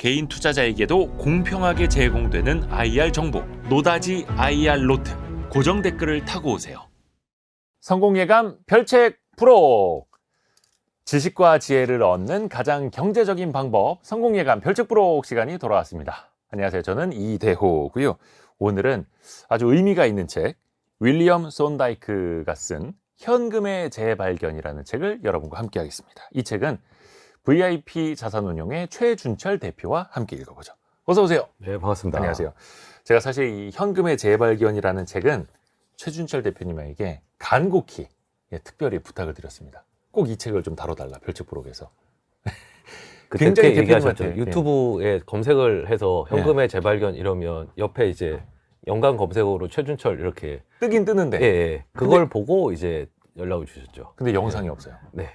개인 투자자에게도 공평하게 제공되는 IR 정보, 노다지 IR 노트. 고정 댓글을 타고 오세요. 성공 예감 별책 프로. 지식과 지혜를 얻는 가장 경제적인 방법, 성공 예감 별책 프로 시간이 돌아왔습니다. 안녕하세요. 저는 이대호고요. 오늘은 아주 의미가 있는 책, 윌리엄 손다이크가 쓴 현금의 재발견이라는 책을 여러분과 함께 하겠습니다. 이 책은 VIP 자산운용의 최준철 대표와 함께 읽어보죠. 어서 오세요. 네, 반갑습니다. 안녕하세요. 제가 사실 이 현금의 재발견이라는 책은 최준철 대표님에게 간곡히 특별히 부탁을 드렸습니다. 꼭 이 책을 좀 다뤄달라, 별책 프로에서. 그때 굉장히 얘기하셨죠. 대표님한테, 유튜브에 검색을 해서 현금의 재발견 이러면 옆에 이제 연관 검색어로 최준철 이렇게 뜨긴 뜨는데. 예. 그걸 보고 이제 연락을 주셨죠. 근데 영상이 없어요. 네.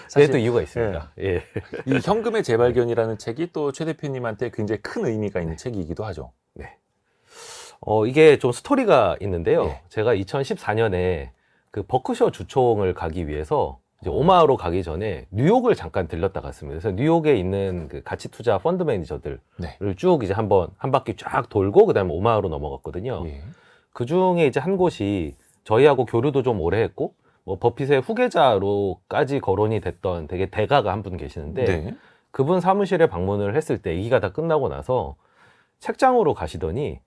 사실, 그래도 이유가 있습니다. 예. 이 현금의 재발견이라는 책이 또 최 대표님한테 굉장히 큰 의미가 있는 책이기도 하죠. 네. 이게 좀 스토리가 있는데요. 예. 제가 2014년에 그 버크셔 주총을 가기 위해서 이제 오마하로 가기 전에 뉴욕을 잠깐 들렀다 갔습니다. 그래서 뉴욕에 있는 그 가치 투자 펀드 매니저들을 네. 쭉 이제 한 바퀴 쫙 돌고 그다음에 오마하로 넘어갔거든요. 예. 그 중에 이제 한 곳이 저희하고 교류도 좀 오래 했고 뭐 버핏의 후계자로까지 거론이 됐던 되게 대가가 한 분 계시는데 네. 그분 사무실에 방문을 했을 때 얘기가 다 끝나고 나서 책장으로 가시더니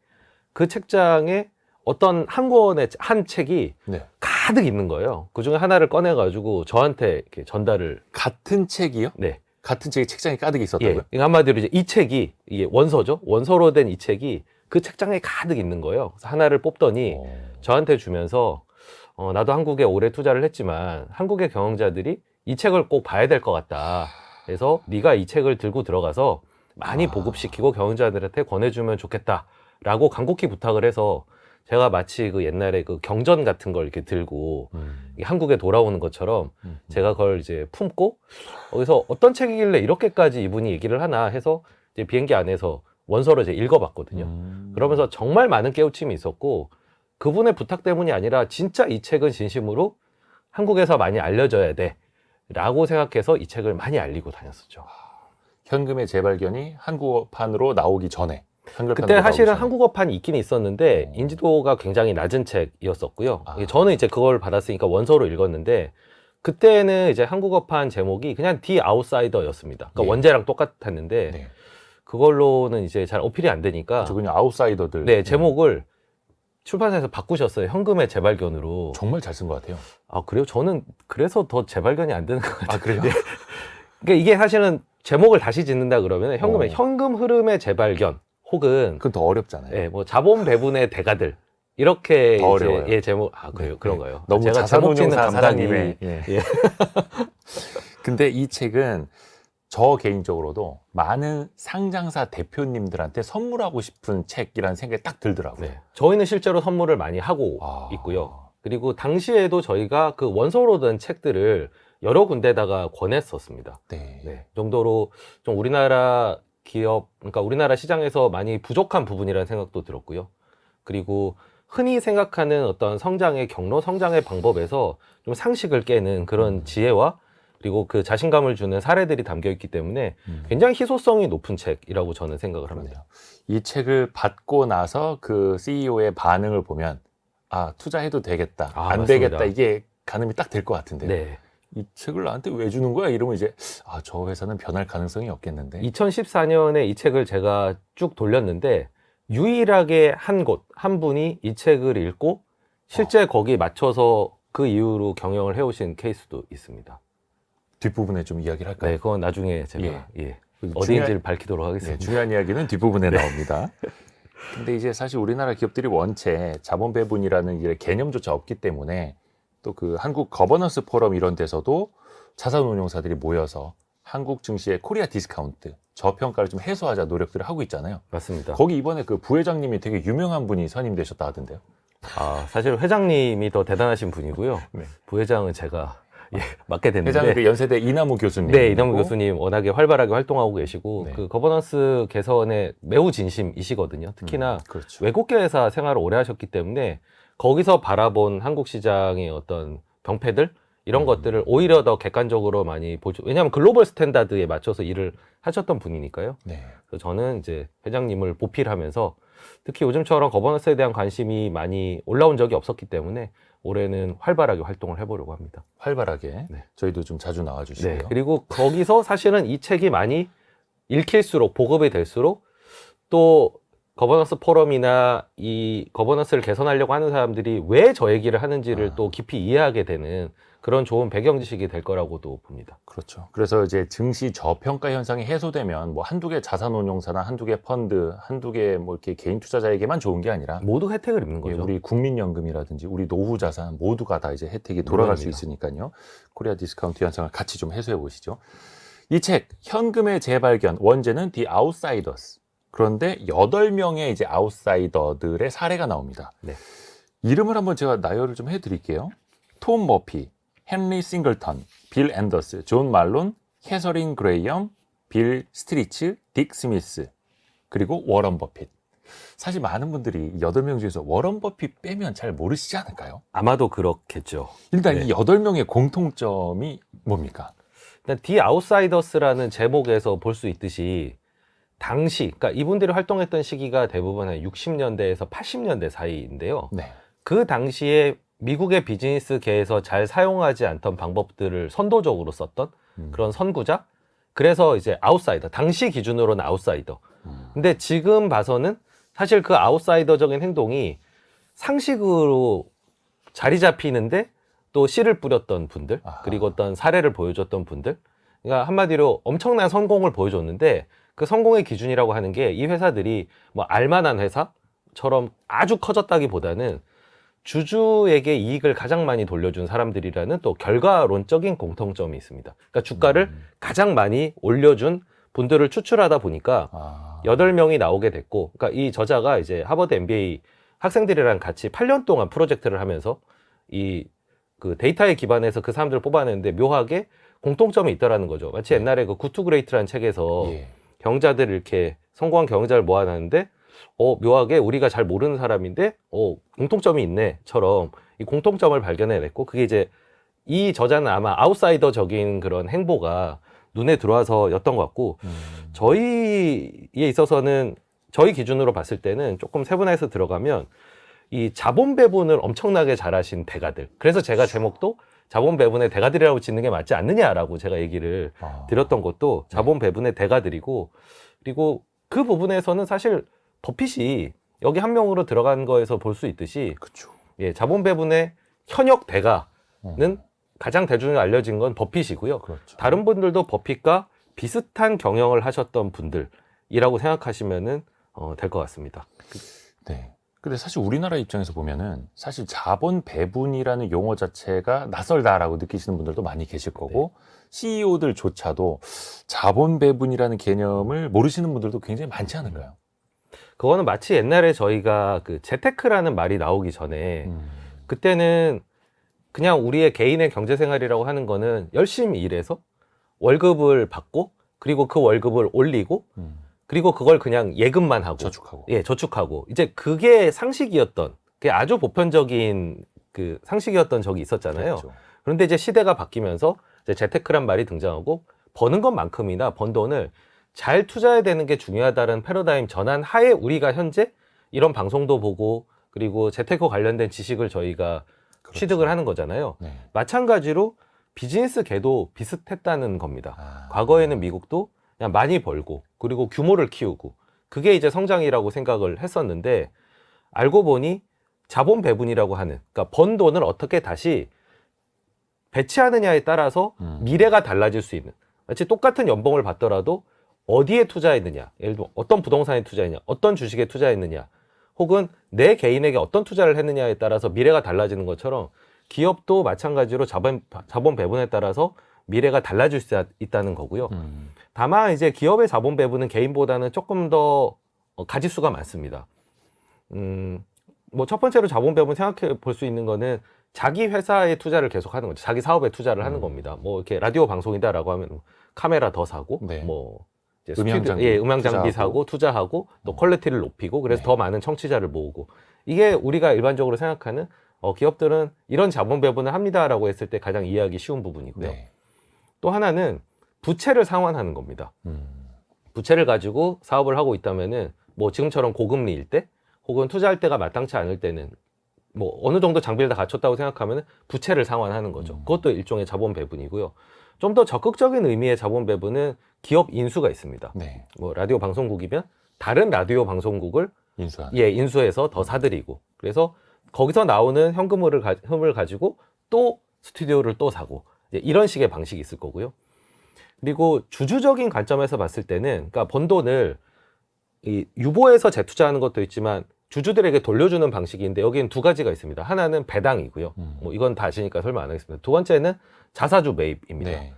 그 책장에 어떤 한 권의 한 책이 네. 가득 있는 거예요. 그 중에 하나를 꺼내가지고 저한테 이렇게 전달을. 같은 책이요? 네. 같은 책이 책장에 가득 있었다고요? 예. 그러니까 한마디로 이제 이 책이 이게 원서죠. 원서로 된 이 책이 그 책장에 가득 있는 거예요. 그래서 하나를 뽑더니 저한테 주면서 나도 한국에 오래 투자를 했지만 한국의 경영자들이 이 책을 꼭 봐야 될 것 같다. 그래서 네가 이 책을 들고 들어가서 많이 보급시키고 경영자들한테 권해주면 좋겠다라고 간곡히 부탁을 해서 제가 마치 그 옛날에 그 경전 같은 걸 이렇게 들고 한국에 돌아오는 것처럼 제가 그걸 이제 품고 거기서 어떤 책이길래 이렇게까지 이분이 얘기를 하나 해서 이제 비행기 안에서 원서를 이제 읽어봤거든요. 그러면서 정말 많은 깨우침이 있었고 그분의 부탁 때문이 아니라 진짜 이 책은 진심으로 한국에서 많이 알려져야 돼 라고 생각해서 이 책을 많이 알리고 다녔었죠. 현금의 재발견이 한국어판으로 나오기 전에. 그때 사실은 한국어판이 있긴 있었는데 인지도가 굉장히 낮은 책이었었고요. 저는 이제 그걸 받았으니까 원서로 읽었는데 그때는 이제 한국어판 제목이 그냥 디 아웃사이더였습니다. 그러니까 예. 원제랑 똑같았는데 네. 그걸로는 이제 잘 어필이 안 되니까 저 그냥 아웃사이더들. 네, 제목을 출판사에서 바꾸셨어요. 현금의 재발견으로. 정말 잘 쓴 것 같아요. 아, 그래요? 저는 그래서 더 재발견이 안 되는 것 같아요. 아, 그래요? 네. 그러니까 이게 사실은 제목을 다시 짓는다 그러면 현금 흐름의 재발견 혹은 그건 더 어렵잖아요. 예, 뭐 자본 배분의 대가들 이렇게 더 이제 어려워요. 예, 제목 그래요. 네. 그런가요? 너무 제가 제목 짓는 자산운용사 감각이 사장님의. 예. 예. 근데 이 책은 저 개인적으로도 많은 상장사 대표님들한테 선물하고 싶은 책이라는 생각이 딱 들더라고요. 네. 저희는 실제로 선물을 많이 하고 있고요. 그리고 당시에도 저희가 그 원서로 된 책들을 여러 군데다가 권했었습니다. 네. 네. 정도로 좀 우리나라 기업, 그러니까 우리나라 시장에서 많이 부족한 부분이라는 생각도 들었고요. 그리고 흔히 생각하는 어떤 성장의 경로, 성장의 방법에서 좀 상식을 깨는 그런 지혜와 그리고 그 자신감을 주는 사례들이 담겨 있기 때문에 굉장히 희소성이 높은 책이라고 저는 생각을 합니다. 이 책을 받고 나서 그 CEO의 반응을 보면 아, 투자해도 되겠다, 안 맞습니다. 되겠다, 이게 가늠이 딱 될 것 같은데요. 네. 이 책을 나한테 왜 주는 거야? 이러면 이제 아, 저 회사는 변할 가능성이 없겠는데. 2014년에 이 책을 제가 쭉 돌렸는데 유일하게 한 분이 이 책을 읽고 실제 거기에 맞춰서 그 이후로 경영을 해오신 케이스도 있습니다. 뒷부분에 좀 이야기를 할까요? 네, 그건 나중에 제가 어디인지를 중요한, 밝히도록 하겠습니다. 중요한 이야기는 뒷부분에 나옵니다. 근데 이제 사실 우리나라 기업들이 원체 자본 배분이라는 이제 개념조차 없기 때문에 또 그 한국 거버넌스 포럼 이런 데서도 자산운용사들이 모여서 한국 증시의 코리아 디스카운트 저평가를 좀 해소하자 노력들을 하고 있잖아요. 맞습니다. 거기 이번에 그 부회장님이 되게 유명한 분이 선임되셨다 하던데요. 사실 회장님이 더 대단하신 분이고요. 네. 부회장은 제가 맡게 됐는데. 회장은 그 연세대 이남우 교수님. 네, 이남우 교수님 워낙에 활발하게 활동하고 계시고 네. 그 거버넌스 개선에 매우 진심이시거든요. 특히나 그렇죠. 외국계 회사 생활을 오래 하셨기 때문에 거기서 바라본 한국 시장의 어떤 병폐들 이런 것들을 오히려 더 객관적으로 많이 보죠. 왜냐하면 글로벌 스탠다드에 맞춰서 일을 하셨던 분이니까요. 네. 그래서 저는 이제 회장님을 보필하면서 특히 요즘처럼 거버넌스에 대한 관심이 많이 올라온 적이 없었기 때문에 올해는 활발하게 활동을 해보려고 합니다. 활발하게 네. 저희도 좀 자주 나와주시고요. 네. 그리고 거기서 사실은 이 책이 많이 읽힐수록 보급이 될수록 또 거버넌스 포럼이나 이 거버넌스를 개선하려고 하는 사람들이 왜 저 얘기를 하는지를 또 깊이 이해하게 되는 그런 좋은 배경 지식이 될 거라고도 봅니다. 그렇죠. 그래서 이제 증시 저평가 현상이 해소되면 뭐 한두 개 자산운용사나 한두 개 펀드, 한두 개 뭐 이렇게 개인 투자자에게만 좋은 게 아니라 모두 혜택을 입는 예, 거죠. 우리 국민연금이라든지 우리 노후 자산 모두가 다 이제 혜택이 돌아갈 수 물론입니다. 있으니까요. 코리아 디스카운트 현상을 같이 좀 해소해 보시죠. 이 책 현금의 재발견 원제는 The Outsiders. 그런데 8명의 이제 아웃사이더들의 사례가 나옵니다. 네. 이름을 한번 제가 나열을 좀 해드릴게요. 톰 머피, 헨리 싱글턴, 빌 앤더스, 존 말론, 캐서린 그레이엄, 빌 스트리츠, 딕 스미스, 그리고 워런 버핏. 사실 많은 분들이 8명 중에서 워런 버핏 빼면 잘 모르시지 않을까요? 아마도 그렇겠죠. 일단 네. 이 8명의 공통점이 뭡니까? 일단 The Outsiders라는 제목에서 볼 수 있듯이 당시, 그러니까 이분들이 활동했던 시기가 대부분 한 60년대에서 80년대 사이인데요. 네. 그 당시에 미국의 비즈니스계에서 잘 사용하지 않던 방법들을 선도적으로 썼던 그런 선구자. 그래서 이제 아웃사이더, 당시 기준으로는 아웃사이더. 근데 지금 봐서는 사실 그 아웃사이더적인 행동이 상식으로 자리 잡히는데 또 씨를 뿌렸던 분들, 아하. 그리고 어떤 사례를 보여줬던 분들. 그러니까 한마디로 엄청난 성공을 보여줬는데 그 성공의 기준이라고 하는 게 이 회사들이 뭐 알만한 회사처럼 아주 커졌다기보다는 주주에게 이익을 가장 많이 돌려준 사람들이라는 또 결과론적인 공통점이 있습니다. 그러니까 주가를 가장 많이 올려준 분들을 추출하다 보니까 8명이 나오게 됐고, 그러니까 이 저자가 이제 하버드 MBA 학생들이랑 같이 8년 동안 프로젝트를 하면서 이 그 데이터에 기반해서 그 사람들을 뽑아내는데 묘하게 공통점이 있다라는 거죠. 마치 옛날에 그 굿 투 그레이트라는 책에서 예. 경자들을 이렇게 성공한 경자를 모아놨는데 묘하게 우리가 잘 모르는 사람인데 공통점이 있네처럼 이 공통점을 발견해냈고, 그게 이제 이 저자는 아마 아웃사이더적인 그런 행보가 눈에 들어와서였던 것 같고, 저희에 있어서는 저희 기준으로 봤을 때는 조금 세분화해서 들어가면 이 자본 배분을 엄청나게 잘하신 대가들. 그래서 제가 제목도 자본 배분의 대가들이라고 짓는 게 맞지 않느냐라고 제가 얘기를 드렸던 것도 자본 배분의 대가들이고, 그리고 그 부분에서는 사실 버핏이 여기 한 명으로 들어간 거에서 볼 수 있듯이 그렇죠. 예, 자본 배분의 현역 대가는 가장 대중에 알려진 건 버핏이고요. 그렇죠. 다른 분들도 버핏과 비슷한 경영을 하셨던 분들이라고 생각하시면은 될 것 같습니다. 네. 근데 사실 우리나라 입장에서 보면은 사실 자본 배분이라는 용어 자체가 낯설다라고 느끼시는 분들도 많이 계실 거고, CEO들조차도 자본 배분이라는 개념을 모르시는 분들도 굉장히 많지 않을까요? 그거는 마치 옛날에 저희가 그 재테크라는 말이 나오기 전에 그때는 그냥 우리의 개인의 경제생활이라고 하는 거는 열심히 일해서 월급을 받고, 그리고 그 월급을 올리고, 그리고 그걸 그냥 예금만 하고 저축하고. 예, 저축하고. 이제 그게 상식이었던, 그게 아주 보편적인 그 상식이었던 적이 있었잖아요. 그렇죠. 그런데 이제 시대가 바뀌면서 이제 재테크란 말이 등장하고, 버는 것만큼이나 번 돈을 잘 투자해야 되는 게 중요하다는 패러다임 전환 하에 우리가 현재 이런 방송도 보고, 그리고 재테크 관련된 지식을 저희가 그렇죠. 취득을 하는 거잖아요. 네. 마찬가지로 비즈니스계도 비슷했다는 겁니다. 과거에는 미국도 그냥 많이 벌고, 그리고 규모를 키우고, 그게 이제 성장이라고 생각을 했었는데, 알고 보니 자본 배분이라고 하는, 그러니까 번 돈을 어떻게 다시 배치하느냐에 따라서 미래가 달라질 수 있는, 마치 똑같은 연봉을 받더라도 어디에 투자했느냐, 예를 들면 어떤 부동산에 투자했느냐, 어떤 주식에 투자했느냐, 혹은 내 개인에게 어떤 투자를 했느냐에 따라서 미래가 달라지는 것처럼 기업도 마찬가지로 자본 배분에 따라서 미래가 달라질 수 있다는 거고요. 다만 이제 기업의 자본 배분은 개인보다는 조금 더 가짓수가 많습니다. 뭐 첫 번째로 자본 배분 생각해 볼 수 있는 거는 자기 회사에 투자를 계속 하는 거죠. 자기 사업에 투자를 하는 겁니다. 뭐 이렇게 라디오 방송이다라고 하면 카메라 더 사고, 네. 뭐 이제 음향 장비, 예, 음향 장비 투자하고. 사고 투자하고 또 퀄리티를 높이고, 그래서 네. 더 많은 청취자를 모으고, 이게 우리가 일반적으로 생각하는 기업들은 이런 자본 배분을 합니다라고 했을 때 가장 이해하기 쉬운 부분이고요. 네. 또 하나는 부채를 상환하는 겁니다. 음. 부채를 가지고 사업을 하고 있다면은 뭐 지금처럼 고금리일 때 혹은 투자할 때가 마땅치 않을 때는 뭐 어느 정도 장비를 다 갖췄다고 생각하면 부채를 상환하는 거죠. 그것도 일종의 자본 배분이고요. 좀 더 적극적인 의미의 자본 배분은 기업 인수가 있습니다. 네. 뭐 라디오 방송국이면 다른 라디오 방송국을 인수하는. 인수해서 더 사들이고, 그래서 거기서 나오는 현금을 가지고 또 스튜디오를 또 사고, 이런 식의 방식이 있을 거고요. 그리고 주주적인 관점에서 봤을 때는, 그러니까 번 돈을 유보해서 재투자하는 것도 있지만 주주들에게 돌려주는 방식인데, 여기는 두 가지가 있습니다. 하나는 배당이고요. 뭐 이건 다 아시니까 설명 안 하겠습니다. 두 번째는 자사주 매입입니다. 네.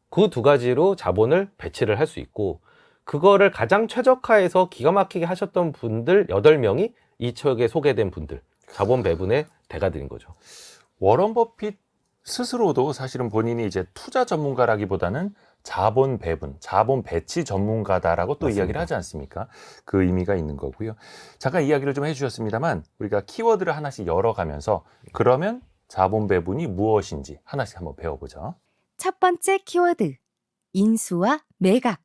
그 두 가지로 자본을 배치를 할 수 있고, 그거를 가장 최적화해서 기가 막히게 하셨던 분들 8명이 이 책에 소개된 분들, 자본 배분의 대가들인 거죠. 워런 버핏 스스로도 사실은 본인이 이제 투자 전문가라기보다는 자본 배분, 자본 배치 전문가다라고 또 맞습니다. 이야기를 하지 않습니까? 그 의미가 있는 거고요. 잠깐 이야기를 좀 해주셨습니다만 우리가 키워드를 하나씩 열어가면서 그러면 자본 배분이 무엇인지 하나씩 한번 배워보죠. 첫 번째 키워드, 인수와 매각.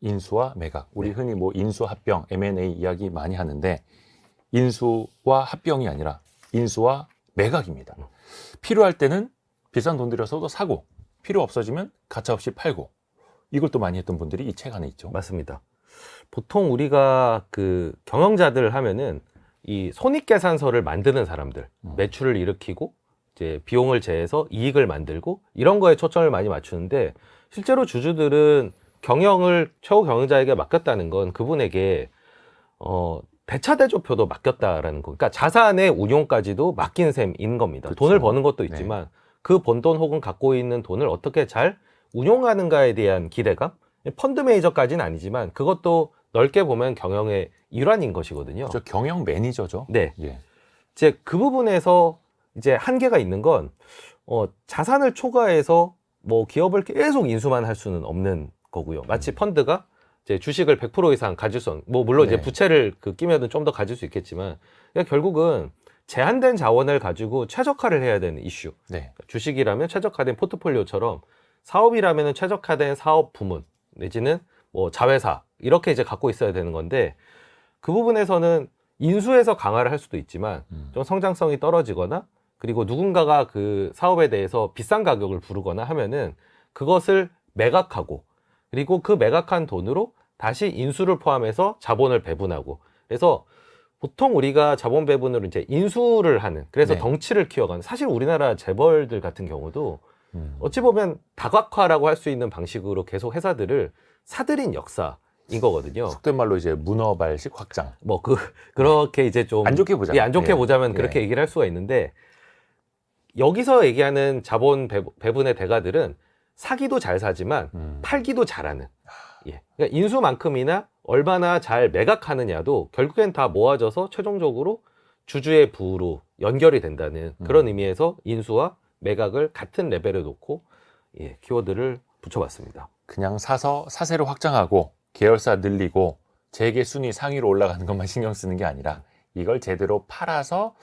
인수와 매각. 우리 흔히 뭐 인수합병, M&A 이야기 많이 하는데 인수와 합병이 아니라 인수와 매각입니다. 필요할 때는 비싼 돈 들여서도 사고, 필요 없어지면 가차없이 팔고, 이걸 또 많이 했던 분들이 이 책 안에 있죠. 맞습니다. 보통 우리가 그 경영자들 하면은 이 손익계산서를 만드는 사람들, 매출을 일으키고 이제 비용을 제해서 이익을 만들고 이런 거에 초점을 많이 맞추는데, 실제로 주주들은 경영을 최고 경영자에게 맡겼다는 건 그분에게 대차대조표도 맡겼다라는 거. 그러니까 자산의 운용까지도 맡긴 셈인 겁니다. 그렇죠. 돈을 버는 것도 있지만 그 번 돈 혹은 갖고 있는 돈을 어떻게 잘 운용하는가에 대한 기대감. 펀드 매니저까지는 아니지만 그것도 넓게 보면 경영의 일환인 것이거든요. 저 경영 매니저죠. 네. 예. 이제 그 부분에서 이제 한계가 있는 건 자산을 초과해서 뭐 기업을 계속 인수만 할 수는 없는 거고요. 마치 펀드가 이제 주식을 100% 이상 가질 수 없는, 뭐 물론 네. 이제 부채를 끼면은 좀 더 가질 수 있겠지만, 그러니까 결국은 제한된 자원을 가지고 최적화를 해야 되는 이슈. 네. 주식이라면 최적화된 포트폴리오처럼 사업이라면 최적화된 사업 부문 내지는 뭐 자회사 이렇게 이제 갖고 있어야 되는 건데, 그 부분에서는 인수해서 강화를 할 수도 있지만 좀 성장성이 떨어지거나, 그리고 누군가가 그 사업에 대해서 비싼 가격을 부르거나 하면은 그것을 매각하고, 그리고 그 매각한 돈으로 다시 인수를 포함해서 자본을 배분하고, 그래서 보통 우리가 자본 배분으로 이제 인수를 하는, 그래서 네. 덩치를 키워가는, 사실 우리나라 재벌들 같은 경우도 어찌 보면 다각화라고 할 수 있는 방식으로 계속 회사들을 사들인 역사인 거거든요. 속된 말로 이제 문어발식 확장. 뭐 그렇게 이제 좀 안 좋게 보자면. 예, 안 좋게 예. 보자면 예. 그렇게 얘기를 할 수가 있는데, 여기서 얘기하는 자본 배분의 대가들은 사기도 잘 사지만 팔기도 잘하는. 예. 그러니까 인수만큼이나 얼마나 잘 매각하느냐도 결국엔 다 모아져서 최종적으로 주주의 부로 연결이 된다는 그런 의미에서 인수와 매각을 같은 레벨에 놓고 키워드를 붙여봤습니다. 그냥 사서 사세를 확장하고 계열사 늘리고 재계 순위 상위로 올라가는 것만 신경 쓰는 게 아니라 이걸 제대로 팔아서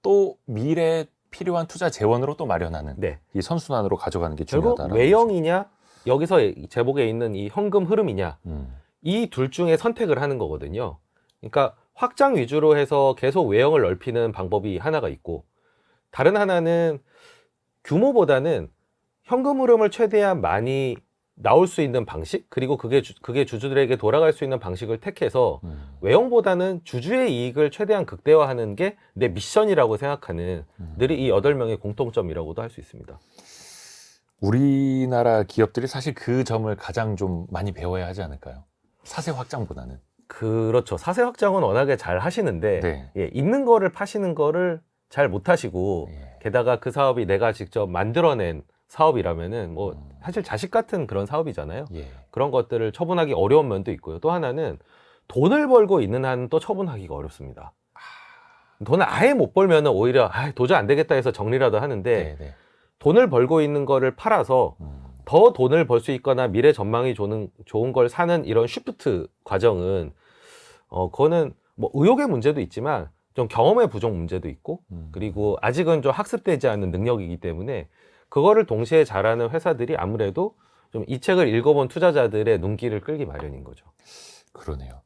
또 미래에 필요한 투자 재원으로 또 마련하는 네. 이 선순환으로 가져가는 게 결국 중요하다라는 외형이냐 여기서 제목에 있는 이 현금 흐름이냐, 거죠. 이 둘 중에 선택을 하는 거거든요. 그러니까 확장 위주로 해서 계속 외형을 넓히는 방법이 하나가 있고, 다른 하나는 규모보다는 현금 흐름을 최대한 많이 나올 수 있는 방식, 그리고 그게 주주들에게 돌아갈 수 있는 방식을 택해서 외형보다는 주주의 이익을 최대한 극대화하는 게 내 미션이라고 생각하는 들이 이 8명의 공통점이라고도 할 수 있습니다. 우리나라 기업들이 사실 그 점을 가장 좀 많이 배워야 하지 않을까요? 사세 확장보다는. 그렇죠. 사세 확장은 워낙에 잘 하시는데 네. 예, 있는 거를 파시는 거를 잘 못 하시고, 예. 게다가 그 사업이 내가 직접 만들어낸 사업이라면은 뭐 사실 자식 같은 그런 사업이잖아요. 예. 그런 것들을 처분하기 어려운 면도 있고요. 또 하나는 돈을 벌고 있는 한은 또 처분하기가 어렵습니다. 돈을 아예 못 벌면은 오히려 도저히 안 되겠다 해서 정리라도 하는데, 네, 네. 돈을 벌고 있는 거를 팔아서 더 돈을 벌 수 있거나 미래 전망이 좋은 걸 사는 이런 쉬프트 과정은 그거는 뭐 의욕의 문제도 있지만 좀 경험의 부족 문제도 있고 그리고 아직은 좀 학습되지 않은 능력이기 때문에 그거를 동시에 잘하는 회사들이 아무래도 좀 이 책을 읽어본 투자자들의 눈길을 끌기 마련인 거죠. 그러네요.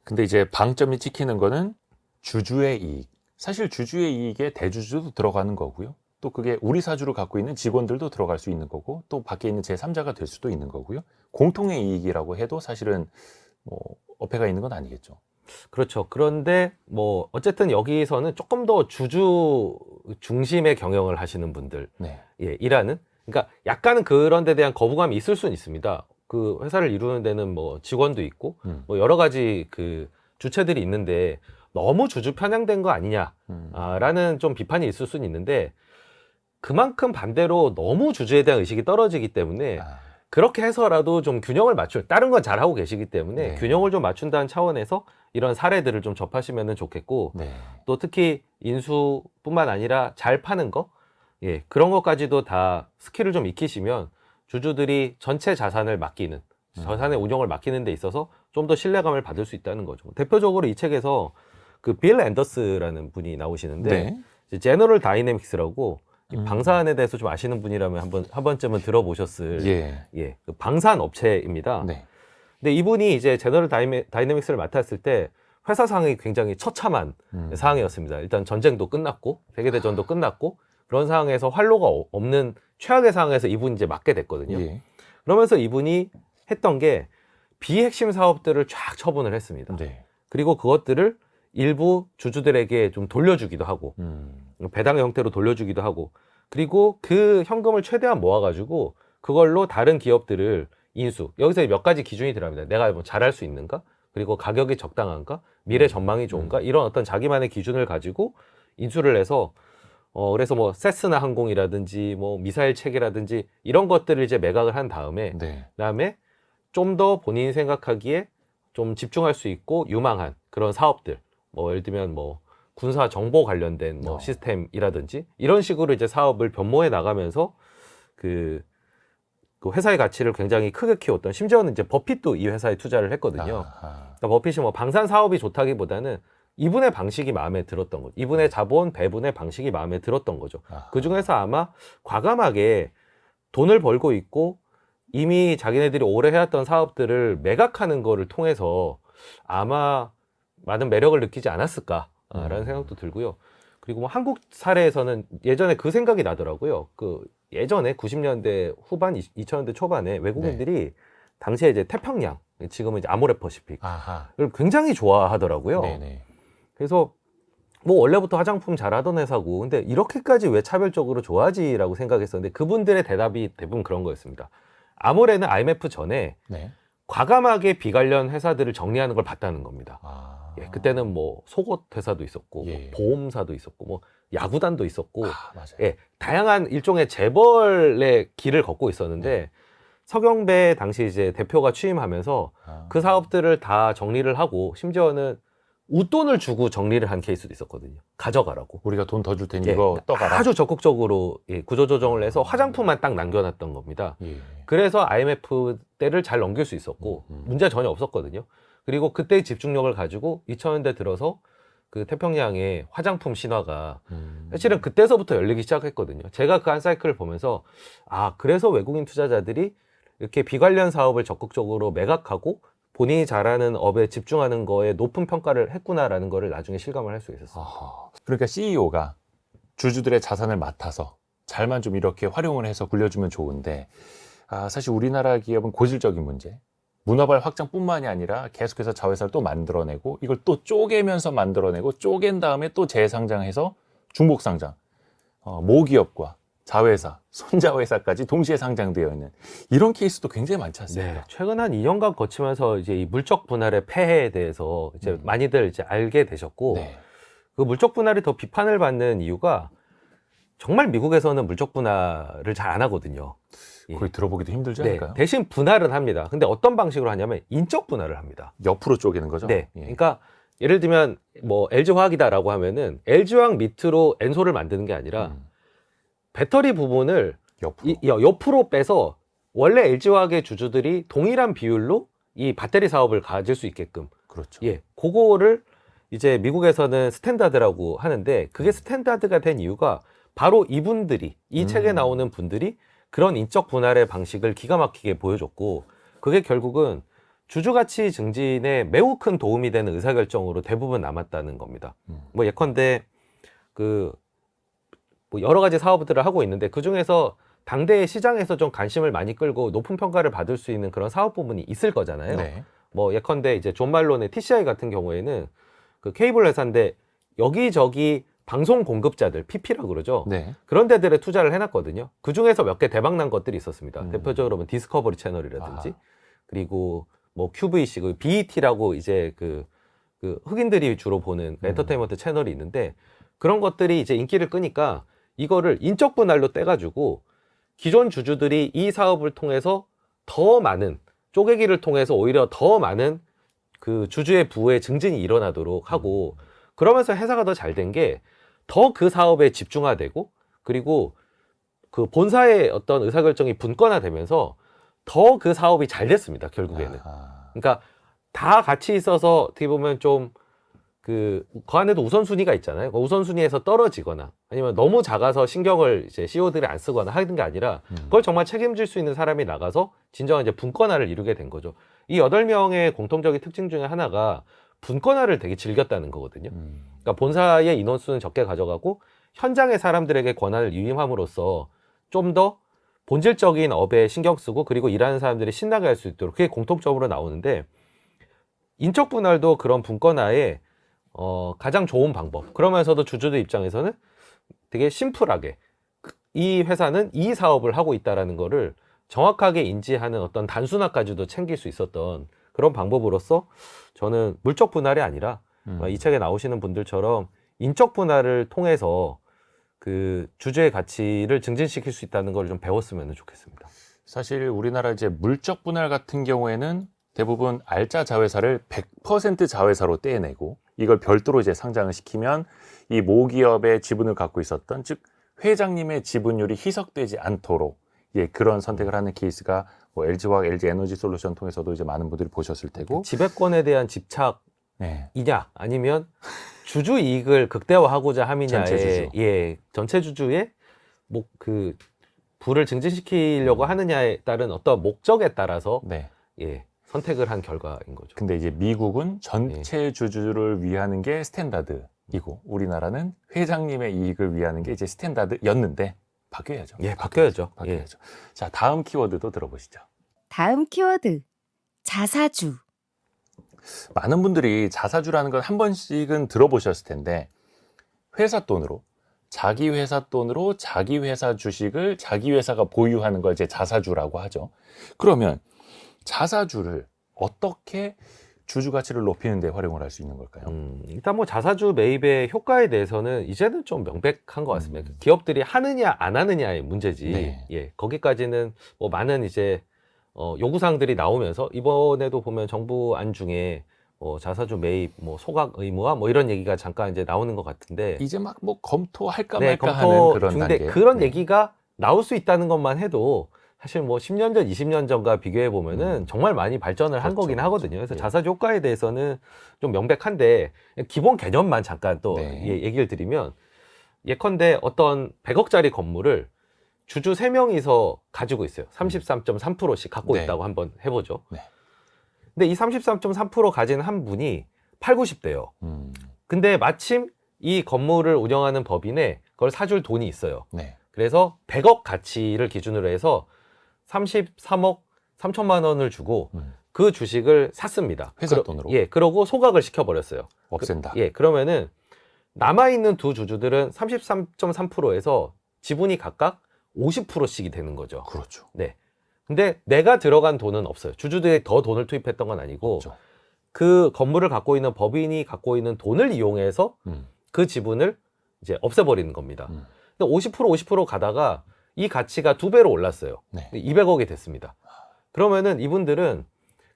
근데 이제 방점이 찍히는 거는 주주의 이익. 사실 주주의 이익에 대주주도 들어가는 거고요. 또 그게 우리 사주를 갖고 있는 직원들도 들어갈 수 있는 거고 또 밖에 있는 제3자가 될 수도 있는 거고요. 공통의 이익이라고 해도 사실은 뭐 어폐가 있는 건 아니겠죠. 그렇죠. 그런데 뭐 어쨌든 여기서는 조금 더 주주 중심의 경영을 하시는 분들 네. 예, 일하는 그러니까 약간은 그런 데 대한 거부감이 있을 수는 있습니다. 그 회사를 이루는 데는 뭐 직원도 있고 뭐 여러 가지 그 주체들이 있는데 너무 주주 편향된 거 아니냐라는 좀 비판이 있을 수는 있는데 그만큼 반대로 너무 주주에 대한 의식이 떨어지기 때문에 그렇게 해서라도 좀 균형을 맞출 다른 건 잘하고 계시기 때문에 네. 균형을 좀 맞춘다는 차원에서 이런 사례들을 좀 접하시면 좋겠고 네. 또 특히 인수뿐만 아니라 잘 파는 거 예, 그런 것까지도 다 스킬을 좀 익히시면 주주들이 전체 자산을 맡기는 자산의 운영을 맡기는 데 있어서 좀 더 신뢰감을 받을 수 있다는 거죠. 대표적으로 이 책에서 그 빌 앤더스라는 분이 나오시는데 네. 이제 제너럴 다이내믹스라고 이 방산에 대해서 좀 아시는 분이라면 한 번쯤은 들어보셨을 예. 그 방산 업체입니다. 네. 근데 이분이 이제 제너럴 다이내믹스를 맡았을 때 회사 상황이 굉장히 처참한 상황이었습니다. 일단 전쟁도 끝났고 세계대전도 끝났고 그런 상황에서 활로가 없는 최악의 상황에서 이분이 이제 맡게 됐거든요. 예. 그러면서 이분이 했던 게 비핵심 사업들을 쫙 처분을 했습니다. 네. 그리고 그것들을 일부 주주들에게 좀 돌려주기도 하고 배당 형태로 돌려주기도 하고 그리고 그 현금을 최대한 모아가지고 그걸로 다른 기업들을 인수 여기서 몇 가지 기준이 들어갑니다. 내가 뭐 잘할 수 있는가 그리고 가격이 적당한가 미래 전망이 좋은가 이런 어떤 자기만의 기준을 가지고 인수를 해서 그래서 뭐 세스나 항공이라든지 뭐 미사일 체계라든지 이런 것들을 이제 매각을 한 다음에 네. 그다음에 좀 더 본인이 생각하기에 좀 집중할 수 있고 유망한 그런 사업들 뭐 예를 들면 뭐 군사 정보 관련된 뭐 시스템이라든지 이런 식으로 이제 사업을 변모해 나가면서 그 회사의 가치를 굉장히 크게 키웠던 심지어는 이제 버핏도 이 회사에 투자를 했거든요. 그러니까 버핏이 뭐 방산 사업이 좋다기보다는 이분의 방식이 마음에 들었던 거죠. 이분의 자본 배분의 방식이 마음에 들었던 거죠. 그 중에서 아마 과감하게 돈을 벌고 있고 이미 자기네들이 오래 해왔던 사업들을 매각하는 거를 통해서 아마 많은 매력을 느끼지 않았을까라는 생각도 들고요. 그리고 뭐 한국 사례에서는 예전에 그 생각이 나더라고요. 그 예전에 90년대 후반, 2000년대 초반에 외국인들이 당시에 이제 태평양, 지금은 이제 아모레퍼시픽을 굉장히 좋아하더라고요. 네네. 그래서 뭐 원래부터 화장품 잘하던 회사고 근데 이렇게까지 왜 차별적으로 좋아하지라고 생각했었는데 그분들의 대답이 대부분 그런 거였습니다. 아모레는 IMF 전에 네. 과감하게 비관련 회사들을 정리하는 걸 봤다는 겁니다. 예, 그때는 뭐 속옷 회사도 있었고 예. 뭐 보험사도 있었고 뭐 야구단도 있었고 맞아요. 예, 다양한 일종의 재벌의 길을 걷고 있었는데 서경배 당시 이제 대표가 취임하면서 그 사업들을 다 정리를 하고 심지어는 웃돈을 주고 정리를 한 케이스도 있었거든요. 가져가라고. 우리가 돈 더 줄 테니 예, 이거 떠가라. 아주 적극적으로 예, 구조조정을 해서 화장품만 딱 남겨놨던 겁니다. 예. 그래서 IMF 때를 잘 넘길 수 있었고 문제 전혀 없었거든요. 그리고 그때의 집중력을 가지고 2000년대 들어서 그 태평양의 화장품 신화가 사실은 그때서부터 열리기 시작했거든요. 제가 그 한 사이클을 보면서 그래서 외국인 투자자들이 이렇게 비관련 사업을 적극적으로 매각하고 본인이 잘하는 업에 집중하는 거에 높은 평가를 했구나라는 거를 나중에 실감을 할 수 있었어요. 그러니까 CEO가 주주들의 자산을 맡아서 잘만 좀 이렇게 활용을 해서 굴려주면 좋은데 사실 우리나라 기업은 고질적인 문제 문화발 확장뿐만이 아니라 계속해서 자회사를 또 만들어내고 이걸 또 쪼개면서 만들어내고 쪼갠 다음에 또 재상장해서 중복상장 모기업과 자회사, 손자회사까지 동시에 상장되어 있는 이런 케이스도 굉장히 많지 않습니까? 네, 최근 한 2년간 거치면서 이제 이 물적 분할의 폐해에 대해서 이제 많이들 이제 알게 되셨고 그 물적 분할이 더 비판을 받는 이유가 정말 미국에서는 물적 분할을 잘 안 하거든요. 거의 들어보기도 힘들지 않을까요? 대신 분할은 합니다. 근데 어떤 방식으로 하냐면 인적 분할을 합니다. 옆으로 쪼개는 거죠? 네. 그러니까 예를 들면 뭐 LG화학이다라고 하면은 LG화학 밑으로 엔소를 만드는 게 아니라 배터리 부분을 옆으로 빼서 원래 LG화학의 주주들이 동일한 비율로 이 배터리 사업을 가질 수 있게끔 그렇죠. 예, 그거를 이제 미국에서는 스탠다드라고 하는데 그게 스탠다드가 된 이유가 바로 이분들이 이 책에 나오는 분들이 그런 인적 분할의 방식을 기가 막히게 보여줬고 그게 결국은 주주가치 증진에 매우 큰 도움이 되는 의사결정으로 대부분 남았다는 겁니다. 뭐 예컨대 뭐 여러 가지 사업들을 하고 있는데 그 중에서 당대의 시장에서 좀 관심을 많이 끌고 높은 평가를 받을 수 있는 그런 사업 부분이 있을 거잖아요. 네. 뭐 예컨대 이제 존 말론의 TCI 같은 경우에는 그 케이블 회사인데 여기저기 방송 공급자들 PP라고 그러죠. 네. 그런 데들에 투자를 해놨거든요. 그 중에서 몇 개 대박난 것들이 있었습니다. 대표적으로 뭐 디스커버리 채널이라든지 그리고 뭐 QVC, 그 BET라고 이제 그 흑인들이 주로 보는 엔터테인먼트 채널이 있는데 그런 것들이 이제 인기를 끄니까 이거를 인적 분할로 떼가지고 기존 주주들이 이 사업을 통해서 더 많은 쪼개기를 통해서 오히려 더 많은 그 주주의 부의 증진이 일어나도록 하고 그러면서 회사가 더 잘 된 게 더 그 사업에 집중화되고 그리고 그 본사의 어떤 의사결정이 분권화되면서 더 그 사업이 잘 됐습니다. 결국에는. 그러니까 다 같이 있어서 어떻게 보면 좀 그 안에도 우선순위가 있잖아요. 그 우선순위에서 떨어지거나 아니면 너무 작아서 신경을 이제 CEO들이 안 쓰거나 하는 게 아니라 그걸 정말 책임질 수 있는 사람이 나가서 진정한 이제 분권화를 이루게 된 거죠. 이 8명의 공통적인 특징 중에 하나가 분권화를 되게 즐겼다는 거거든요. 그러니까 본사의 인원수는 적게 가져가고 현장의 사람들에게 권한을 위임함으로써 좀 더 본질적인 업에 신경 쓰고 그리고 일하는 사람들이 신나게 할 수 있도록 그게 공통적으로 나오는데 인적 분할도 그런 분권화에 가장 좋은 방법. 그러면서도 주주들 입장에서는 되게 심플하게 이 회사는 이 사업을 하고 있다라는 거를 정확하게 인지하는 어떤 단순화까지도 챙길 수 있었던 그런 방법으로서 저는 물적 분할이 아니라 이 책에 나오시는 분들처럼 인적 분할을 통해서 그 주주의 가치를 증진시킬 수 있다는 걸 좀 배웠으면 좋겠습니다. 사실 우리나라 이제 물적 분할 같은 경우에는 대부분 알짜 자회사를 100% 자회사로 떼내고 이걸 별도로 이제 상장을 시키면 이 모기업의 지분을 갖고 있었던 즉 회장님의 지분율이 희석되지 않도록 그런 선택을 하는 케이스가 뭐 LG화학, LG에너지솔루션 통해서도 이제 많은 분들이 보셨을 테고 지배권에 대한 집착이냐 아니면 주주 이익을 극대화하고자 함이냐에 전체 주주. 전체 주주의 뭐 그 부를 증진시키려고 하느냐에 따른 어떤 목적에 따라서 선택을 한 결과인 거죠. 근데 이제 미국은 전체 주주를 위하는 게 스탠다드이고 우리나라는 회장님의 이익을 위하는 게 이제 스탠다드였는데 바뀌어야죠. 바뀌어야죠. 자, 다음 키워드도 들어보시죠. 다음 키워드. 자사주. 많은 분들이 자사주라는 걸 한 번씩은 들어보셨을 텐데 회사 돈으로 자기 회사 돈으로 자기 회사 주식을 자기 회사가 보유하는 걸 이제 자사주라고 하죠. 그러면 자사주를 어떻게 주주 가치를 높이는 데 활용을 할 수 있는 걸까요? 일단 뭐 자사주 매입의 효과에 대해서는 이제는 좀 명백한 것 같습니다. 기업들이 하느냐 안 하느냐의 문제지. 거기까지는 뭐 많은 이제 요구사항들이 나오면서 이번에도 보면 정부 안 중에 자사주 매입, 뭐 소각 의무화, 뭐 이런 얘기가 잠깐 이제 나오는 것 같은데 이제 막 뭐 검토할까 말까 하는 그런 중인데 단계. 그런 얘기가 나올 수 있다는 것만 해도 사실 뭐 10년 전, 20년 전과 비교해 보면은 정말 많이 발전을 한 거긴 하거든요. 그래서 자사주 효과에 대해서는 좀 명백한데 기본 개념만 잠깐 또 얘기를 드리면 예컨대 어떤 100억짜리 건물을 주주 3명이서 가지고 있어요. 33.3%씩 갖고 있다고 한번 해보죠. 근데 이 33.3% 가진 한 분이 8, 90대요. 근데 마침 이 건물을 운영하는 법인에 그걸 사줄 돈이 있어요. 그래서 100억 가치를 기준으로 해서 33억 3천만 원을 주고 그 주식을 샀습니다. 회사 돈으로. 그러고 소각을 시켜버렸어요. 없앤다. 그러면은 남아있는 두 주주들은 33.3%에서 지분이 각각 50%씩이 되는 거죠. 그렇죠. 근데 내가 들어간 돈은 없어요. 주주들이 더 돈을 투입했던 건 아니고 없죠. 그 건물을 갖고 있는 법인이 갖고 있는 돈을 이용해서 그 지분을 이제 없애버리는 겁니다. 근데 50% 가다가 이 가치가 2배로 올랐어요. 200억이 됐습니다. 그러면은 이분들은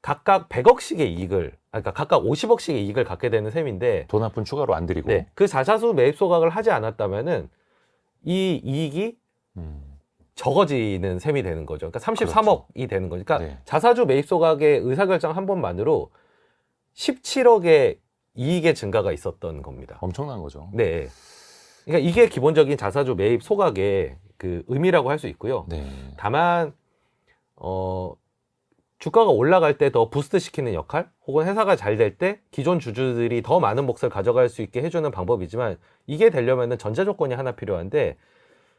각각 100억씩의 이익을, 그러니까 각각 50억씩의 이익을 갖게 되는 셈인데 돈 한 푼 추가로 안 드리고 그 자사주 매입 소각을 하지 않았다면은 이 이익이 적어지는 셈이 되는 거죠. 그러니까 33억이 되는 거니까 자사주 매입 소각의 의사결정 한 번만으로 17억의 이익의 증가가 있었던 겁니다. 엄청난 거죠. 네. 그러니까 이게 기본적인 자사주 매입 소각의 그 의미라고 할 수 있고요. 네. 다만 주가가 올라갈 때 더 부스트 시키는 역할, 혹은 회사가 잘 될 때 기존 주주들이 더 많은 몫을 가져갈 수 있게 해주는 방법이지만, 이게 되려면 전제 조건이 하나 필요한데,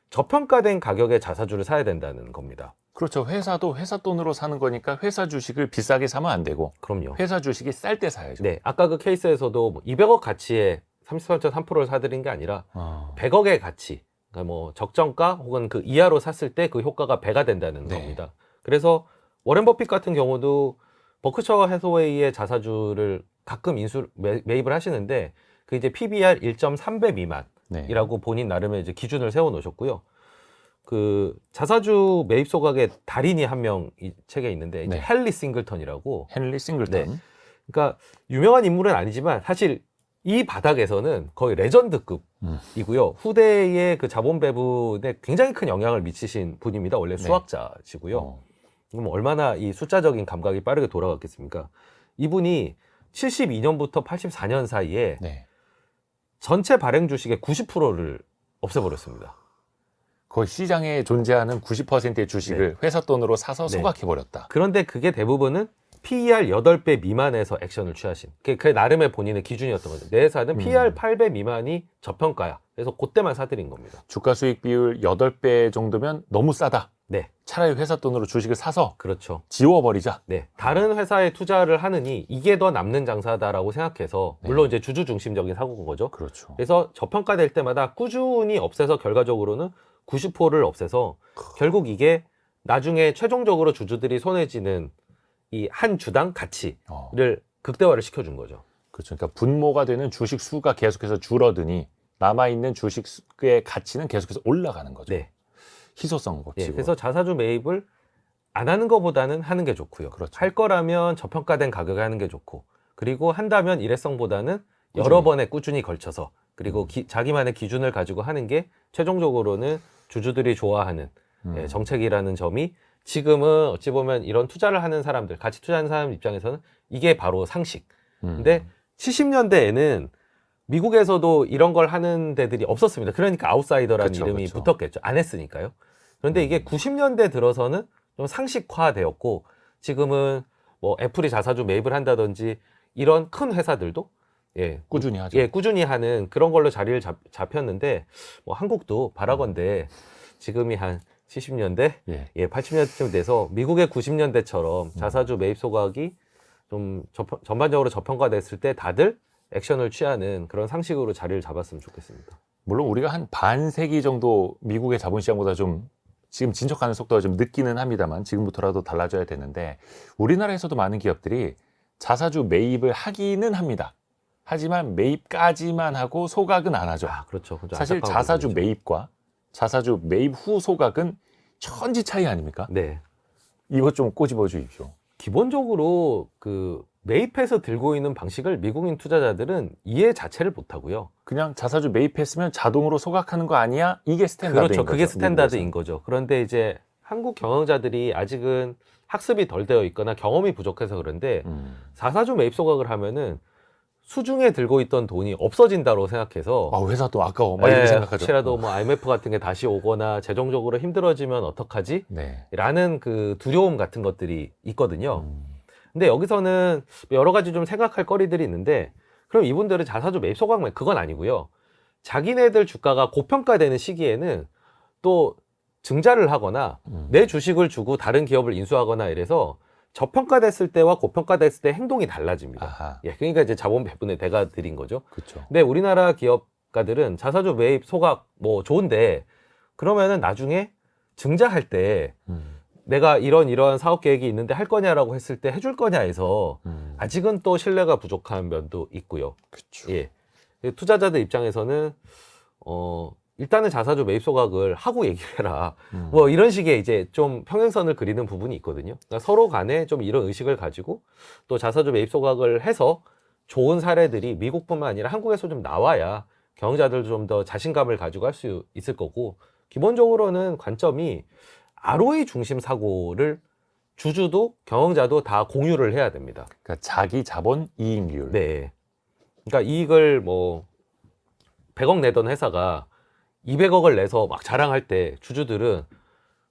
저평가된 가격의 자사주를 사야 된다는 겁니다. 그렇죠. 회사도 회사 돈으로 사는 거니까 회사 주식을 비싸게 사면 안 되고 그럼요. 회사 주식이 쌀 때 사야죠. 네, 아까 그 케이스에서도 뭐 200억 가치에 33.3%를 사들인 게 아니라 100억의 가치, 그러니까 뭐 적정가 혹은 그 이하로 샀을 때 그 효과가 배가 된다는 네. 겁니다. 그래서 워렌 버핏 같은 경우도 버크셔 해서웨이의 자사주를 가끔 매입을 하시는데, 그 이제 PBR 1.3배 미만이라고 네. 본인 나름의 이제 기준을 세워 놓으셨고요. 그 자사주 매입 소각의 달인이 한 명 이 책에 있는데, 이제 네. 헨리 싱글턴이라고. 헨리 싱글턴. 그러니까 유명한 인물은 아니지만 사실 이 바닥에서는 거의 레전드급이고요. 후대의 그 자본 배분에 굉장히 큰 영향을 미치신 분입니다. 원래 네. 수학자시고요. 그럼 얼마나 이 숫자적인 감각이 빠르게 돌아갔겠습니까? 이분이 72년부터 84년 사이에 네. 전체 발행 주식의 90%를 없애버렸습니다. 거의 시장에 존재하는 90%의 주식을 회사 돈으로 사서 네. 소각해버렸다. 그런데 그게 대부분은 PER 8배 미만에서 액션을 취하신, 그게 나름의 본인의 기준이었던 거죠. 내 회사는 PER 8배 미만이 저평가야. 그래서 그때만 사들인 겁니다. 주가 수익 비율 8배 정도면 너무 싸다. 네, 차라리 회사 돈으로 주식을 사서 그렇죠. 지워버리자. 네, 다른 회사에 투자를 하느니 이게 더 남는 장사다라고 생각해서, 네. 물론 이제 주주 중심적인 사고인 거죠. 그렇죠. 그래서 저평가될 때마다 꾸준히 없애서 결과적으로는 90%를 없애서, 결국 이게 나중에 최종적으로 주주들이 손에 쥐는 이 한 주당 가치를 극대화를 시켜준 거죠. 그렇죠. 그러니까 분모가 되는 주식 수가 계속해서 줄어드니 남아있는 주식의 가치는 계속해서 올라가는 거죠. 네. 희소성 예, 법칙으로. 그래서 자사주 매입을 안 하는 것보다는 하는 게 좋고요. 그렇죠. 할 거라면 저평가된 가격에 하는 게 좋고, 그리고 한다면 일회성보다는 꾸준히. 여러 번에 꾸준히 걸쳐서, 그리고 자기만의 기준을 가지고 하는 게 최종적으로는 주주들이 좋아하는 예, 정책이라는 점이, 지금은 어찌 보면 이런 투자를 하는 사람들, 같이 투자하는 사람 입장에서는 이게 바로 상식. 근데 70년대에는 미국에서도 이런 걸 하는 데들이 없었습니다. 그러니까 아웃사이더라는 그쵸, 이름이 그쵸. 붙었겠죠. 안 했으니까요. 그런데 이게 90년대 들어서는 좀 상식화되었고, 지금은 뭐 애플이 자사주 매입을 한다든지 이런 큰 회사들도 꾸준히 하죠. 꾸준히 하는 그런 걸로 자리를 잡혔는데, 뭐 한국도 바라건대 지금이 한 70년대, 예. 80년대쯤 돼서 미국의 90년대처럼 자사주 매입 소각이 좀 전반적으로 저평가됐을 때 다들 액션을 취하는 그런 상식으로 자리를 잡았으면 좋겠습니다. 물론 우리가 한 반세기 정도 미국의 자본시장보다 좀 지금 진척하는 속도가 좀 늦기는 합니다만, 지금부터라도 달라져야 되는데, 우리나라에서도 많은 기업들이 자사주 매입을 하기는 합니다. 하지만 매입까지만 하고 소각은 안 하죠. 그렇죠. 사실 자사주 매입과 자사주 매입 후 소각은 천지 차이 아닙니까? 네. 이것 좀 꼬집어 주십시오. 기본적으로 그 매입해서 들고 있는 방식을 미국인 투자자들은 이해 자체를 못하고요. 그냥 자사주 매입했으면 자동으로 소각하는 거 아니야? 이게 스탠다드인 그렇죠. 거죠. 그게 스탠다드인 거죠. 그런데 이제 한국 경영자들이 아직은 학습이 덜 되어 있거나 경험이 부족해서 그런데, 자사주 매입 소각을 하면은 수중에 들고 있던 돈이 없어진다고 생각해서, 회사 또 아까워 막 이렇게 생각하죠. 혹시라도 뭐 IMF 같은 게 다시 오거나 재정적으로 힘들어지면 어떡하지? 네. 라는 그 두려움 같은 것들이 있거든요. 근데 여기서는 여러 가지 좀 생각할 거리들이 있는데, 그럼 이분들은 자사주 매입 소각만 그건 아니고요. 자기네들 주가가 고평가되는 시기에는 또 증자를 하거나 내 주식을 주고 다른 기업을 인수하거나 이래서 저평가됐을 때와 고평가됐을 때 행동이 달라집니다. 아하. 그러니까 이제 자본 배분의 대가들인 거죠. 그렇죠. 근데 우리나라 기업가들은 자사주 매입 소각 뭐 좋은데, 그러면은 나중에 증자할 때 내가 이러한 사업 계획이 있는데 할 거냐라고 했을 때 해줄 거냐 해서 아직은 또 신뢰가 부족한 면도 있고요. 그렇죠. 예. 투자자들 입장에서는 일단은 자사주 매입 소각을 하고 얘기를 해라. 뭐 이런 식의 이제 좀 평행선을 그리는 부분이 있거든요. 그러니까 서로 간에 좀 이런 의식을 가지고 또 자사주 매입 소각을 해서 좋은 사례들이 미국뿐만 아니라 한국에서 좀 나와야 경영자들도 좀 더 자신감을 가지고 할 수 있을 거고, 기본적으로는 관점이 ROE 중심 사고를 주주도 경영자도 다 공유를 해야 됩니다. 그러니까 자기 자본 이익률. 네. 그러니까 이익을 뭐 100억 내던 회사가 200억을 내서 막 자랑할 때 주주들은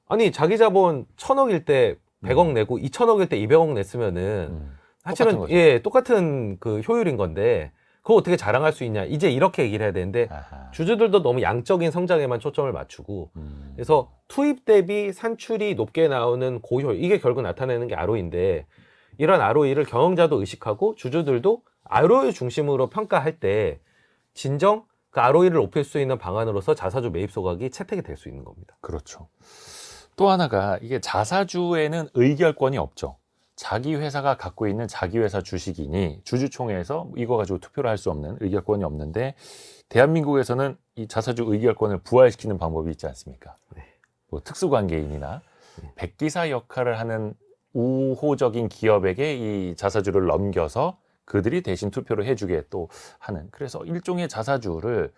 아니 자기 자본 1000억일 때 100억 내고 2000억일 때 200억 냈으면은 사실은 똑같은 거죠. 예 똑같은 그 효율인 건데 그거 어떻게 자랑할 수 있냐 이제 이렇게 얘기를 해야 되는데 아하. 주주들도 너무 양적인 성장에만 초점을 맞추고 그래서 투입 대비 산출이 높게 나오는 고효율 이게 결국 나타내는 게 ROE인데 이런 ROE를 경영자도 의식하고 주주들도 ROE 중심으로 평가할 때 진정 그 ROE를 높일 수 있는 방안으로서 자사주 매입 소각이 채택이 될 수 있는 겁니다. 그렇죠. 또 하나가 이게 자사주에는 의결권이 없죠. 자기 회사가 갖고 있는 자기 회사 주식이니 주주총회에서 이거 가지고 투표를 할 수 없는 의결권이 없는데 대한민국에서는 이 자사주 의결권을 부활시키는 방법이 있지 않습니까? 네. 뭐 특수관계인이나 백기사 역할을 하는 우호적인 기업에게 이 자사주를 넘겨서 그들이 대신 투표를 해주게 또 하는 그래서 일종의 자사주를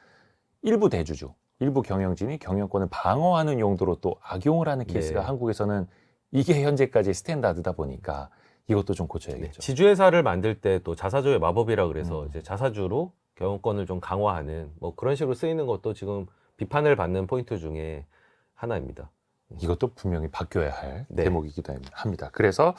일부 대주주, 일부 경영진이 경영권을 방어하는 용도로 또 악용을 하는 케이스가 네. 한국에서는 이게 현재까지 스탠다드다 보니까 이것도 좀 네. 고쳐야겠죠. 지주회사를 만들 때 또 자사주의 마법이라 그래서 이제 자사주로 경영권을 좀 강화하는 뭐 그런 식으로 쓰이는 것도 지금 비판을 받는 포인트 중에 하나입니다. 이것도 분명히 바뀌어야 할 네. 대목이기도 합니다. 그래서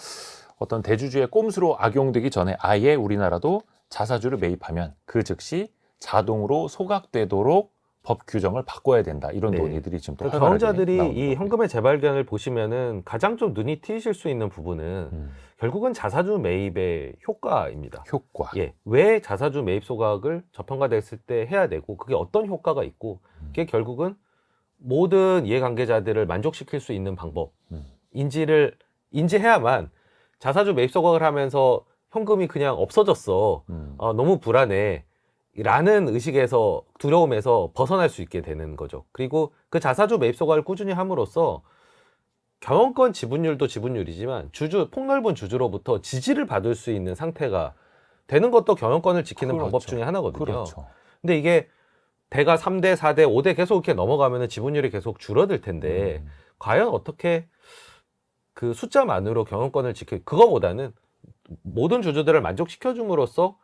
어떤 대주주의 꼼수로 악용되기 전에 아예 우리나라도 자사주를 매입하면 그 즉시 자동으로 소각되도록 법 규정을 바꿔야 된다. 이런 네. 논의들이 지금 또 그러니까 활발하게 경영자들이 나오는 이 거고요. 현금의 재발견을 보시면은 가장 좀 눈이 트이실 수 있는 부분은 결국은 자사주 매입의 효과입니다. 효과. 예, 왜 자사주 매입 소각을 저평가됐을 때 해야 되고 그게 어떤 효과가 있고 그게 결국은 모든 이해관계자들을 만족시킬 수 있는 방법 인지해야만 자사주 매입 소각을 하면서 현금이 그냥 없어졌어. 너무 불안해. 라는 의식에서 두려움에서 벗어날 수 있게 되는 거죠. 그리고 그 자사주 매입 소각을 꾸준히 함으로써 경영권 지분율도 지분율이지만 폭넓은 주주로부터 지지를 받을 수 있는 상태가 되는 것도 경영권을 지키는 그렇죠. 방법 중에 하나거든요. 그렇죠. 근데 이게 대가 3대, 4대, 5대 계속 이렇게 넘어가면 지분율이 계속 줄어들 텐데 과연 어떻게 그 숫자만으로 경영권을 그거보다는 모든 주주들을 만족시켜 줌으로써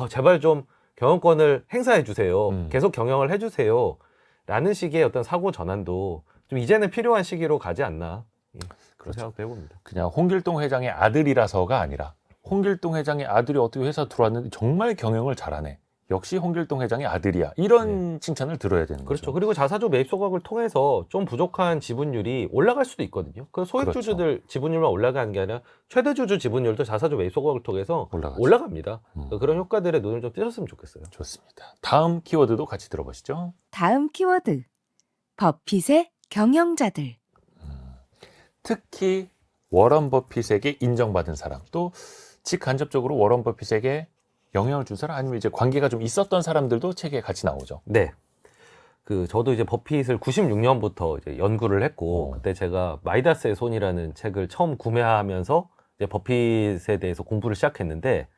제발 좀 경영권을 행사해 주세요. 계속 경영을 해 주세요. 라는 식의 어떤 사고 전환도 좀 이제는 필요한 시기로 가지 않나. 그런 그렇죠. 생각도 해봅니다. 그냥 홍길동 회장의 아들이라서가 아니라 홍길동 회장의 아들이 어떻게 회사 들어왔는데 정말 경영을 잘하네. 역시 홍길동 회장의 아들이야. 이런 칭찬을 들어야 되는 그렇죠. 거죠. 그리고 자사주 매입 소각을 통해서 좀 부족한 지분율이 올라갈 수도 있거든요. 그 소액 그렇죠. 주주들 지분율만 올라가는 게 아니라 최대 주주 지분율도 자사주 매입 소각을 통해서 올라가죠. 올라갑니다. 그런 효과들에 눈을 좀 띄셨으면 좋겠어요. 좋습니다. 다음 키워드도 같이 들어보시죠. 다음 키워드. 버핏의 경영자들. 특히 워런 버핏에게 인정받은 사람, 또 직간접적으로 워런 버핏에게 영향을 준 사람, 아니면 이제 관계가 좀 있었던 사람들도 책에 같이 나오죠. 네. 저도 이제 버핏을 96년부터 이제 연구를 했고, 그때 제가 마이다스의 손이라는 책을 처음 구매하면서 이제 버핏에 대해서 공부를 시작했는데,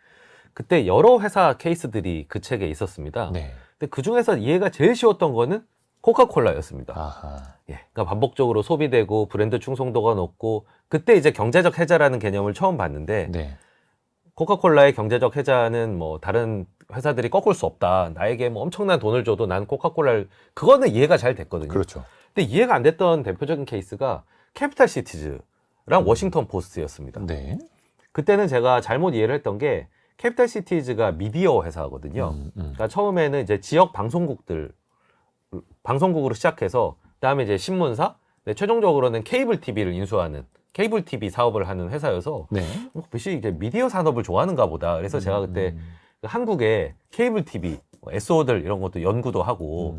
그때 여러 회사 케이스들이 그 책에 있었습니다. 네. 근데 그 중에서 이해가 제일 쉬웠던 거는 코카콜라였습니다. 아하. 예. 그러니까 반복적으로 소비되고 브랜드 충성도가 높고, 그때 이제 경제적 해자라는 개념을 처음 봤는데, 네. 코카콜라의 경제적 해자는 뭐 다른 회사들이 꺾을 수 없다. 나에게 뭐 엄청난 돈을 줘도 난 코카콜라를 그거는 이해가 잘 됐거든요. 그렇죠. 근데 이해가 안 됐던 대표적인 케이스가 캐피탈 시티즈랑 워싱턴 포스트였습니다. 네. 그때는 제가 잘못 이해를 했던 게 캐피탈 시티즈가 미디어 회사거든요. 그러니까 처음에는 이제 지역 방송국으로 시작해서 그다음에 이제 신문사, 최종적으로는 케이블 TV를 인수하는 케이블 TV 사업을 하는 회사여서 네. 혹시 이제 미디어 산업을 좋아하는가 보다. 그래서 제가 그때 한국의 케이블 TV, SO들 이런 것도 연구도 하고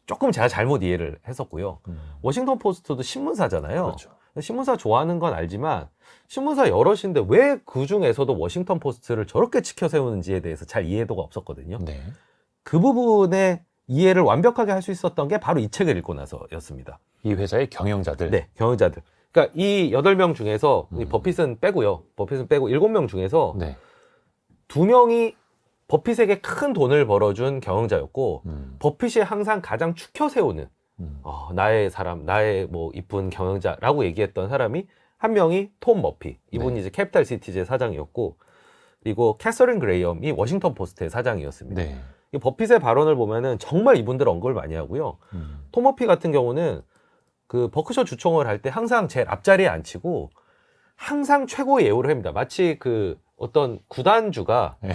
조금 제가 잘못 이해를 했었고요. 워싱턴 포스트도 신문사잖아요. 그렇죠. 신문사 좋아하는 건 알지만 신문사 여럿인데 왜 그 중에서도 워싱턴 포스트를 저렇게 치켜 세우는지에 대해서 잘 이해도가 없었거든요. 네. 그 부분에 이해를 완벽하게 할 수 있었던 게 바로 이 책을 읽고 나서였습니다. 이 회사의 경영자들. 네, 경영자들. 그러니까 이 8명 중에서 이 버핏은 빼고요. 버핏은 빼고 7명 중에서 네. 2명이 버핏에게 큰 돈을 벌어준 경영자였고 버핏이 항상 가장 추켜 세우는 나의 사람, 나의 뭐 이쁜 경영자라고 얘기했던 사람이 한 명이 톰 머피. 이분이 네. 이제 캐피탈 시티즈의 사장이었고 그리고 캐서린 그레이엄이 워싱턴 포스트의 사장이었습니다. 네. 이 버핏의 발언을 보면은 정말 이분들 언급을 많이 하고요. 톰 머피 같은 경우는 그 버크셔 주총을 할 때 항상 제일 앞자리에 앉히고 항상 최고의 예우를 합니다. 마치 그 어떤 구단주가 네.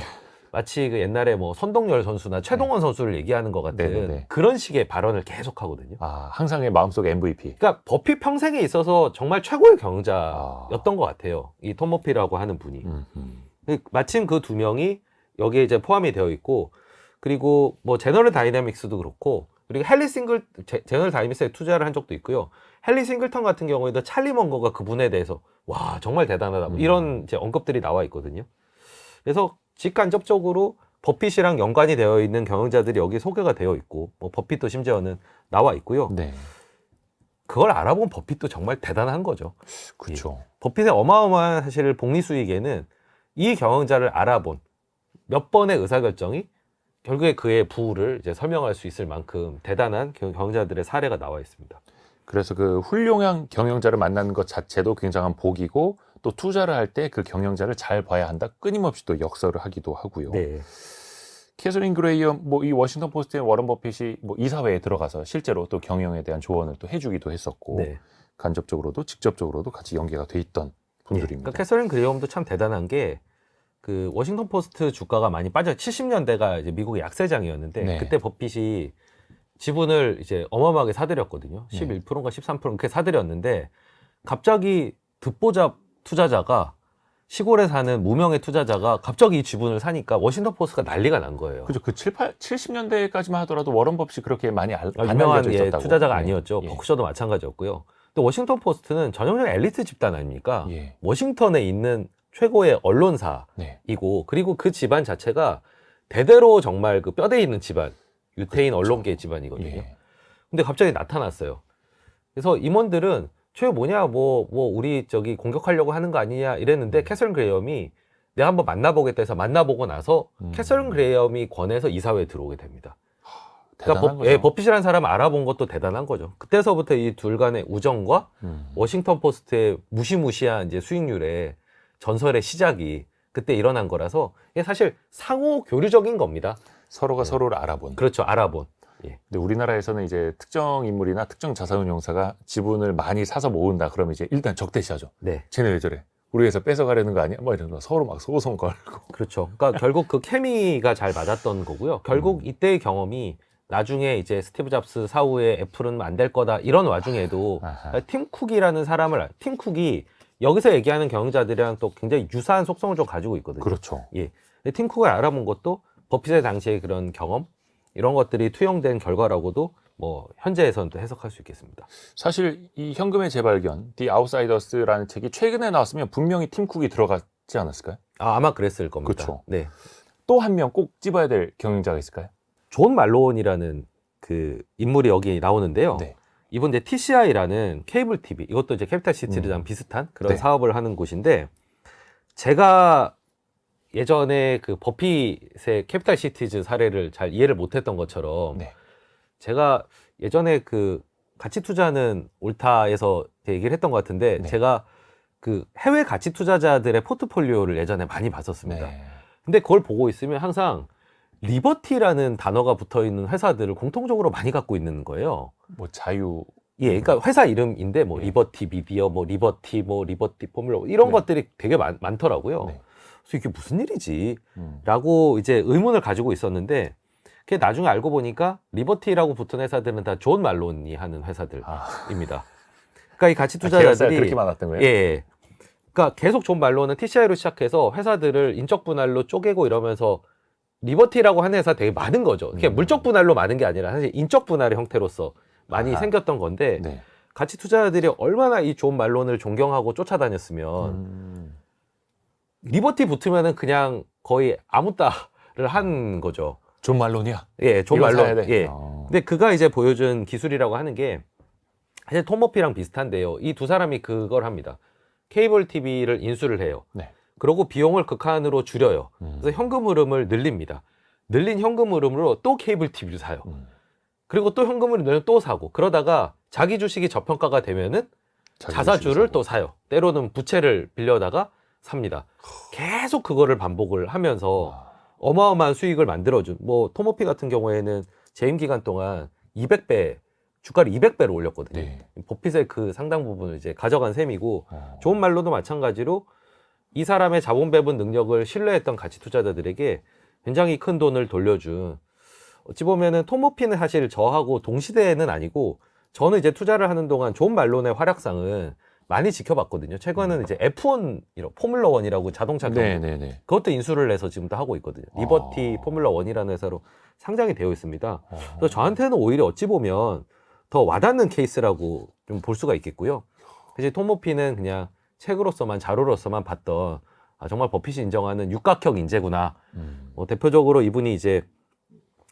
마치 그 옛날에 뭐 선동열 선수나 최동원 선수를 얘기하는 것 같은 네네네. 그런 식의 발언을 계속 하거든요. 아, 항상의 마음속 MVP. 그러니까 버핏 평생에 있어서 정말 최고의 경영자였던 것 같아요. 이 톰 머피라고 하는 분이. 마침 그 두 명이 여기에 이제 포함이 되어 있고, 그리고 뭐 제너럴 다이내믹스도 그렇고, 그리고 제너럴 다이내믹스에 투자를 한 적도 있고요. 헨리 싱글턴 같은 경우에도 찰리 먼거가 그분에 대해서 와 정말 대단하다 뭐 이런 이제 언급들이 나와 있거든요. 그래서 직간접적으로 버핏이랑 연관이 되어 있는 경영자들이 여기 소개가 되어 있고, 뭐 버핏도 심지어는 나와 있고요. 네. 그걸 알아본 버핏도 정말 대단한 거죠. 그렇죠. 버핏의 어마어마한 사실 복리 수익에는 이 경영자를 알아본 몇 번의 의사결정이 결국에 그의 부를 이제 설명할 수 있을 만큼 대단한 경영자들의 사례가 나와 있습니다. 그래서 그 훌륭한 경영자를 만나는 것 자체도 굉장한 복이고, 또 투자를 할 때 그 경영자를 잘 봐야 한다. 끊임없이 또 역설을 하기도 하고요. 네. 캐서린 그레이엄, 뭐 이 워싱턴 포스트의 워런 버핏이 뭐 이사회에 들어가서 실제로 또 경영에 대한 조언을 또 해주기도 했었고, 네. 간접적으로도 직접적으로도 같이 연계가 돼 있던 분들입니다. 그러니까 캐서린 그레이엄도 참 대단한 게 그 워싱턴 포스트 주가가 많이 빠져 70년대가 이제 미국의 약세장이었는데 네. 그때 버핏이 지분을 이제 어마어마하게 사들였거든요. 11%인가 13% 그렇게 사들였는데 갑자기 듣보잡 투자자가 시골에 사는 무명의 투자자가 갑자기 이 지분을 사니까 워싱턴 포스트가 난리가 난 거예요. 그죠. 그 70년대까지만 하더라도 워런 버핏이 그렇게 많이 안 유명한 알려져 있었다고. 투자자가 예. 아니었죠. 예. 버크셔도 마찬가지였고요. 근데 워싱턴 포스트는 전형적 엘리트 집단 아닙니까? 예. 워싱턴에 있는 최고의 언론사이고, 네. 그리고 그 집안 자체가 대대로 정말 그 뼈대 있는 집안, 유태인 언론계 집안이거든요. 예. 근데 갑자기 나타났어요. 그래서 임원들은 최 뭐냐, 뭐 우리 저기 공격하려고 하는 거 아니냐 이랬는데 캐서린 그레이엄이 내가 한번 만나보겠다 해서 만나보고 나서 캐서린 그레이엄이 권해서 이사회에 들어오게 됩니다. 대단한 거죠. 버핏이라는 사람을 알아본 것도 대단한 거죠. 그때서부터 이 둘 간의 우정과 워싱턴 포스트의 무시무시한 이제 수익률의 전설의 시작이 그때 일어난 거라서 이게 사실 상호 교류적인 겁니다. 서로가 서로를 알아본. 그렇죠. 알아본. 예. 근데 우리나라에서는 이제 특정 인물이나 특정 자산운용사가 지분을 많이 사서 모은다 그러면 이제 일단 적대시하죠. 네. 쟤네 왜 저래? 우리 회사 뺏어가려는 거 아니야? 뭐 이러면서 서로 막 소송 걸고. 그렇죠. 그러니까 결국 그 케미가 잘 맞았던 거고요. 결국 이때의 경험이 나중에 이제 스티브 잡스 사후에 애플은 안 될 거다 이런 와중에도 아하. 팀 쿡이라는 사람을 팀 쿡이 여기서 얘기하는 경영자들이랑 또 굉장히 유사한 속성을 좀 가지고 있거든요. 그렇죠. 예. 근데 팀 쿡을 알아본 것도 버핏의 당시의 그런 경험 이런 것들이 투영된 결과라고도 뭐 현재에서는 또 해석할 수 있겠습니다. 사실 이 현금의 재발견, The Outsiders라는 책이 최근에 나왔으면 분명히 팀 쿡이 들어갔지 않았을까요? 아마 그랬을 겁니다. 그렇죠. 네. 또 한 명 꼭 집어야 될 경영자가 있을까요? 존 말론이라는 그 인물이 여기 나오는데요. 네. 이번 이제 TCI라는 케이블 TV 이것도 이제 캐피탈 시티즈랑 비슷한 그런 네. 사업을 하는 곳인데 제가 예전에 그 버핏의 캐피탈 시티즈 사례를 잘 이해를 못했던 것처럼 네. 제가 예전에 그 가치 투자는 옳다에서 얘기를 했던 것 같은데 네. 제가 그 해외 가치 투자자들의 포트폴리오를 예전에 많이 봤었습니다. 네. 근데 그걸 보고 있으면 항상 리버티라는 단어가 붙어 있는 회사들을 공통적으로 많이 갖고 있는 거예요. 뭐 자유. 예, 그러니까 회사 이름인데 뭐 네. 리버티 미디어, 뭐 리버티 포뮬러 이런 네. 것들이 되게 많더라고요. 네. 그래서 이게 무슨 일이지?라고 이제 의문을 가지고 있었는데, 그게 나중에 알고 보니까 리버티라고 붙은 회사들은 다 존 말론이 하는 회사들입니다. 그러니까 이 가치 계열사가 투자자들이 그렇게 많았던 거예요? 예. 그러니까 계속 존 말론은 TCI로 시작해서 회사들을 인적 분할로 쪼개고 이러면서 리버티라고 하는 회사 되게 많은 거죠. 그게 물적 분할로 많은 게 아니라 사실 인적 분할의 형태로서 많이 아하. 생겼던 건데 네. 가치 투자자들이 얼마나 이 존 말론을 존경하고 쫓아다녔으면 리버티 붙으면은 그냥 거의 아무 따를 한 거죠. 존 말론이야. 예, 존 이거 사야 말론. 돼. 예. 근데 그가 이제 보여준 기술이라고 하는 게 사실 톰 머피랑 비슷한데요. 이 두 사람이 그걸 합니다. 케이블 TV를 인수를 해요. 네. 그러고 비용을 극한으로 줄여요. 그래서 현금 흐름을 늘립니다. 늘린 현금 흐름으로 또 케이블 TV를 사요. 그리고 또 현금을 늘면 또 사고 그러다가 자기 주식이 저평가가 되면은 자사주를 또 사요. 때로는 부채를 빌려다가 삽니다. 계속 그거를 반복을 하면서 아, 어마어마한 수익을 만들어준, 뭐 토모피 같은 경우에는 재임 기간 동안 200배, 주가를 200배로 올렸거든요. 네. 버핏의 그 상당 부분을 이제 가져간 셈이고, 어. 좋은 말로도 마찬가지로 이 사람의 자본 배분 능력을 신뢰했던 가치 투자자들에게 굉장히 큰 돈을 돌려준, 어찌 보면은 토모피는 사실 저하고 동시대는 아니고, 저는 이제 투자를 하는 동안 좋은 말론의 활약상은 많이 지켜봤거든요. 최근에는 이제 F1, 포뮬러 1이라고 자동차 경기, 네네네. 그것도 인수를 해서 지금도 하고 있거든요. 리버티 포뮬러 1이라는 회사로 상장이 되어 있습니다. 그래서 저한테는 오히려 어찌 보면 더 와닿는 케이스라고 좀 볼 수가 있겠고요. 이제 토모피는 그냥 책으로서만, 자료로서만 봤던, 아, 정말 버핏이 인정하는 육각형 인재구나. 대표적으로 이분이 이제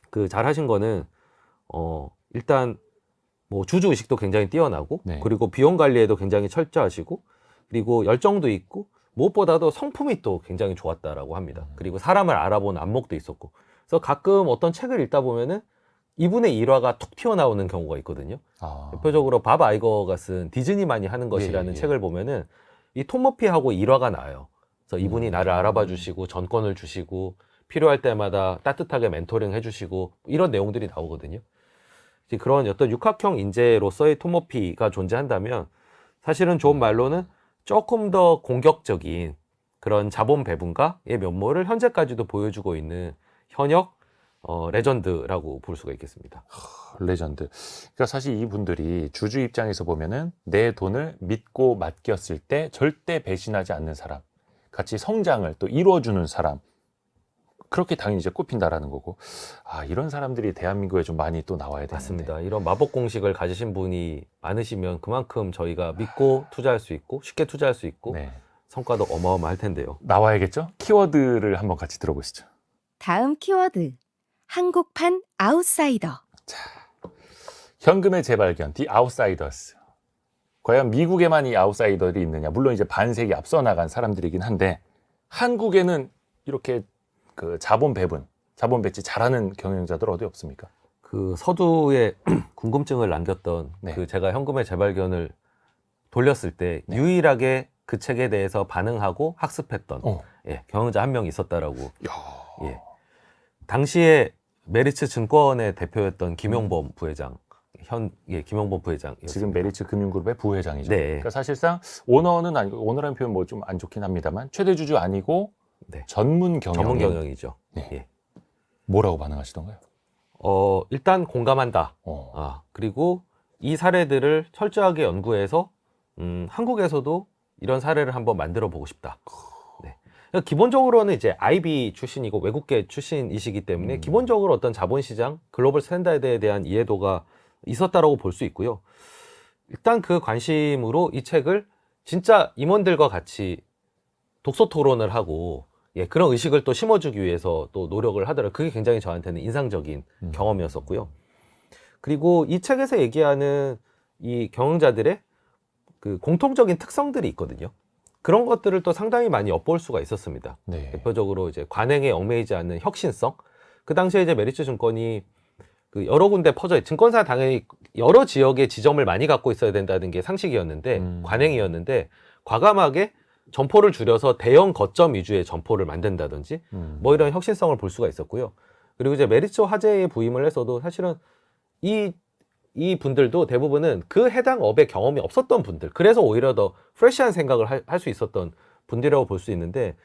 그 잘하신 거는 일단 뭐 주주 의식도 굉장히 뛰어나고, 네. 그리고 비용 관리에도 굉장히 철저하시고, 그리고 열정도 있고, 무엇보다도 성품이 또 굉장히 좋았다라고 합니다. 그리고 사람을 알아본 안목도 있었고, 그래서 가끔 어떤 책을 읽다 보면은 이분의 일화가 툭 튀어나오는 경우가 있거든요. 아. 대표적으로 밥 아이거가 쓴 디즈니만이 하는 것이라는 예, 예. 책을 보면은 이 톰머피하고 일화가 나요. 그래서 이분이 나를 알아봐 주시고 전권을 주시고 필요할 때마다 따뜻하게 멘토링 해주시고 이런 내용들이 나오거든요. 이제 그런 어떤 육각형 인재로서의 톰머피가 존재한다면 사실은 좋은 말로는 조금 더 공격적인 그런 자본 배분가의 면모를 현재까지도 보여주고 있는 현역 레전드라고 볼 수가 있겠습니다. 레전드. 그러니까 사실 이분들이 주주 입장에서 보면은 내 돈을 믿고 맡겼을 때 절대 배신하지 않는 사람, 같이 성장을 또 이루어주는 사람, 그렇게 당연히 이제 꼽힌다라는 거고, 아, 이런 사람들이 대한민국에 좀 많이 또 나와야 되는데. 맞습니다. 이런 마법 공식을 가지신 분이 많으시면 그만큼 저희가 믿고 투자할 수 있고 쉽게 투자할 수 있고 네. 성과도 어마어마할 텐데요. 나와야겠죠? 키워드를 한번 같이 들어보시죠. 다음 키워드. 한국판 아웃사이더. 현금의 재발견, The Outsiders. 과연 미국에만 이 아웃사이더들이 있느냐? 물론 이제 반세기 앞서 나간 사람들이긴 한데 한국에는 이렇게 그 자본 배분, 자본 배치 잘하는 경영자들 어디 없습니까? 그 서두에 궁금증을 남겼던 네. 그 제가 현금의 재발견을 돌렸을 때 네. 유일하게 그 책에 대해서 반응하고 학습했던 어. 경영자 한 명 있었다라고. 야. 예. 당시에 메리츠 증권의 대표였던 김용범 부회장, 김용범 부회장. 지금 메리츠 금융그룹의 부회장이죠. 네. 그러니까 사실상 오너는 아니고, 오너라는 표현 뭐 좀 안 좋긴 합니다만 최대 주주 아니고 네. 전문 경영. 전문 경영이죠. 네. 예. 뭐라고 반응하시던가요? 일단 공감한다. 그리고 이 사례들을 철저하게 연구해서 한국에서도 이런 사례를 한번 만들어 보고 싶다. 네. 그러니까 기본적으로는 이제 IB 출신이고 외국계 출신이시기 때문에 기본적으로 어떤 자본시장, 글로벌 스탠다드에 대한 이해도가 있었다라고 볼 수 있고요. 일단 그 관심으로 이 책을 진짜 임원들과 같이 독서 토론을 하고 그런 의식을 또 심어주기 위해서 또 노력을 하더라고요. 그게 굉장히 저한테는 인상적인 경험이었었고요. 그리고 이 책에서 얘기하는 이 경영자들의 그 공통적인 특성들이 있거든요. 그런 것들을 또 상당히 많이 엿볼 수가 있었습니다. 네. 대표적으로 이제 관행에 얽매이지 않는 혁신성. 그 당시에 이제 메리츠 증권이 그 여러 군데 퍼져, 증권사 당연히 여러 지역에 지점을 많이 갖고 있어야 된다는 게 상식이었는데, 관행이었는데, 과감하게 점포를 줄여서 대형 거점 위주의 점포를 만든다든지, 뭐 이런 혁신성을 볼 수가 있었고요. 그리고 이제 메리츠 화재에 부임을 해서도 사실은 이 분들도 대부분은 그 해당 업의 경험이 없었던 분들, 그래서 오히려 더 프레시한 생각을 할 수 있었던 분들이라고 볼 수 있는데,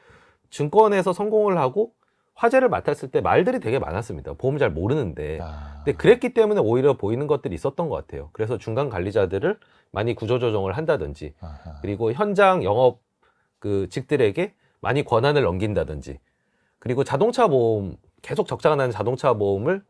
증권에서 성공을 하고 화제를 맡았을 때 말들이 되게 많았습니다. 보험 잘 모르는데. 근데 그랬기 때문에 오히려 보이는 것들이 있었던 것 같아요. 그래서 중간 관리자들을 많이 구조조정을 한다든지, 그리고 현장 영업 그 직들에게 많이 권한을 넘긴다든지, 그리고 자동차 보험, 계속 적자가 나는 자동차 보험을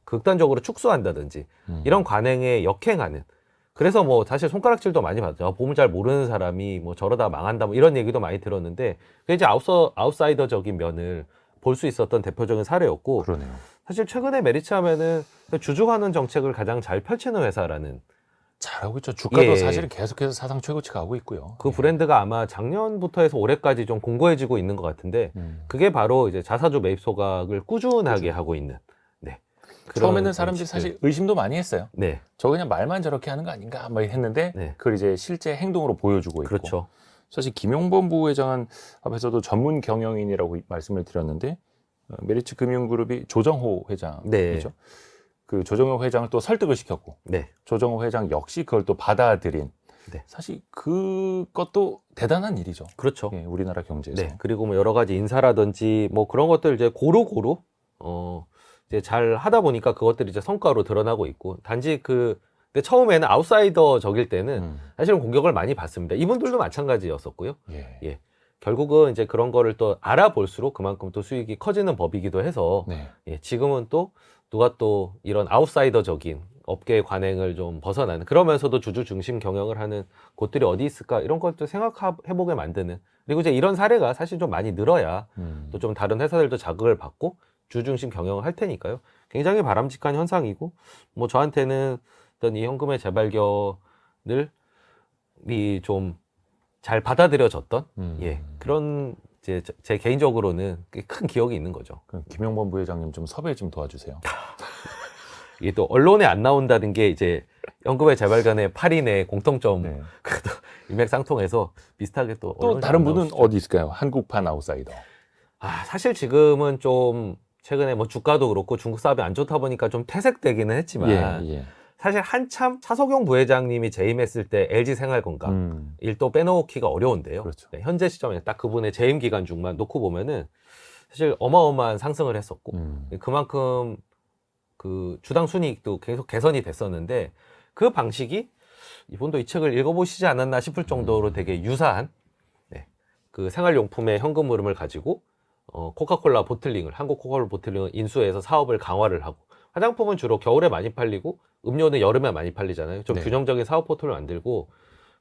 극단적으로 축소한다든지, 이런 관행에 역행하는. 그래서 뭐 사실 손가락질도 많이 받죠. 보험을 잘 모르는 사람이 뭐 저러다 망한다, 뭐 이런 얘기도 많이 들었는데, 그게 이제 아웃사이더적인 면을 볼 수 있었던 대표적인 사례였고, 그러네요. 사실 최근에 메리츠 하면은 주주환원 정책을 가장 잘 펼치는 회사라는, 잘하고 있죠. 주가도 예. 사실은 계속해서 사상 최고치 가고 있고요. 그 브랜드가 아마 작년부터 해서 올해까지 좀 공고해지고 있는 것 같은데, 그게 바로 이제 자사주 매입 소각을 꾸준하게 하고 있는. 네. 처음에는 사람들이 사실 의심도 많이 했어요. 네. 저 그냥 말만 저렇게 하는 거 아닌가 막 했는데 네. 그걸 이제 실제 행동으로 보여주고 있고. 그렇죠. 사실 김용범 부회장은 앞에서도 전문 경영인이라고 말씀을 드렸는데 메리츠 금융그룹이 조정호 회장이죠. 네. 그 조정호 회장을 또 설득을 시켰고 네. 조정호 회장 역시 그걸 또 받아들인 네. 사실 그것도 대단한 일이죠. 그렇죠. 예, 우리나라 경제에서. 네. 그리고 뭐 여러 가지 인사라든지 뭐 그런 것들 이제 고루고루 이제 잘 하다 보니까 그것들이 이제 성과로 드러나고 있고 단지 근데 처음에는 아웃사이더적일 때는 사실은 공격을 많이 받습니다. 이분들도 마찬가지였었고요. 예. 예. 결국은 이제 그런 거를 또 알아볼수록 그만큼 또 수익이 커지는 법이기도 해서 네. 예, 지금은 또 누가 또 이런 아웃사이더적인 업계의 관행을 좀 벗어나는 그러면서도 주주 중심 경영을 하는 곳들이 어디 있을까 이런 것도 생각해보게 만드는 그리고 이제 이런 사례가 사실 좀 많이 늘어야 또 좀 다른 회사들도 자극을 받고 주주 중심 경영을 할 테니까요. 굉장히 바람직한 현상이고 뭐 저한테는 어떤 이 현금의 재발견을 좀 잘 받아들여졌던 예, 그런 이제 제 개인적으로는 큰 기억이 있는 거죠. 그럼 김용범 부회장님 좀 섭외 좀 도와주세요. 이게 또 언론에 안 나온다는 게 이제 현금의 재발견의 8인의 공통점 네. 그래도 일맥상통해서 비슷하게 또 또 언론에 다른 안 분은 나오시죠. 어디 있을까요? 한국판 아웃사이더. 사실 지금은 좀 최근에 뭐 주가도 그렇고 중국 사업이 안 좋다 보니까 좀 퇴색되기는 했지만 예. 사실 한참 차석용 부회장님이 재임했을 때 LG생활건강 일도 빼놓기가 어려운데요. 그렇죠. 네, 현재 시점에 딱 그분의 재임 기간 중만 놓고 보면은 사실 어마어마한 상승을 했었고 그만큼 그 주당 순이익도 계속 개선이 됐었는데 그 방식이 이분도 이 책을 읽어보시지 않았나 싶을 정도로 되게 유사한 그 생활용품의 현금 흐름을 가지고 코카콜라 보틀링을 한국 코카콜라 보틀링을 인수해서 사업을 강화를 하고 화장품은 주로 겨울에 많이 팔리고 음료는 여름에 많이 팔리잖아요. 좀 네. 균형적인 사업 포트를 만들고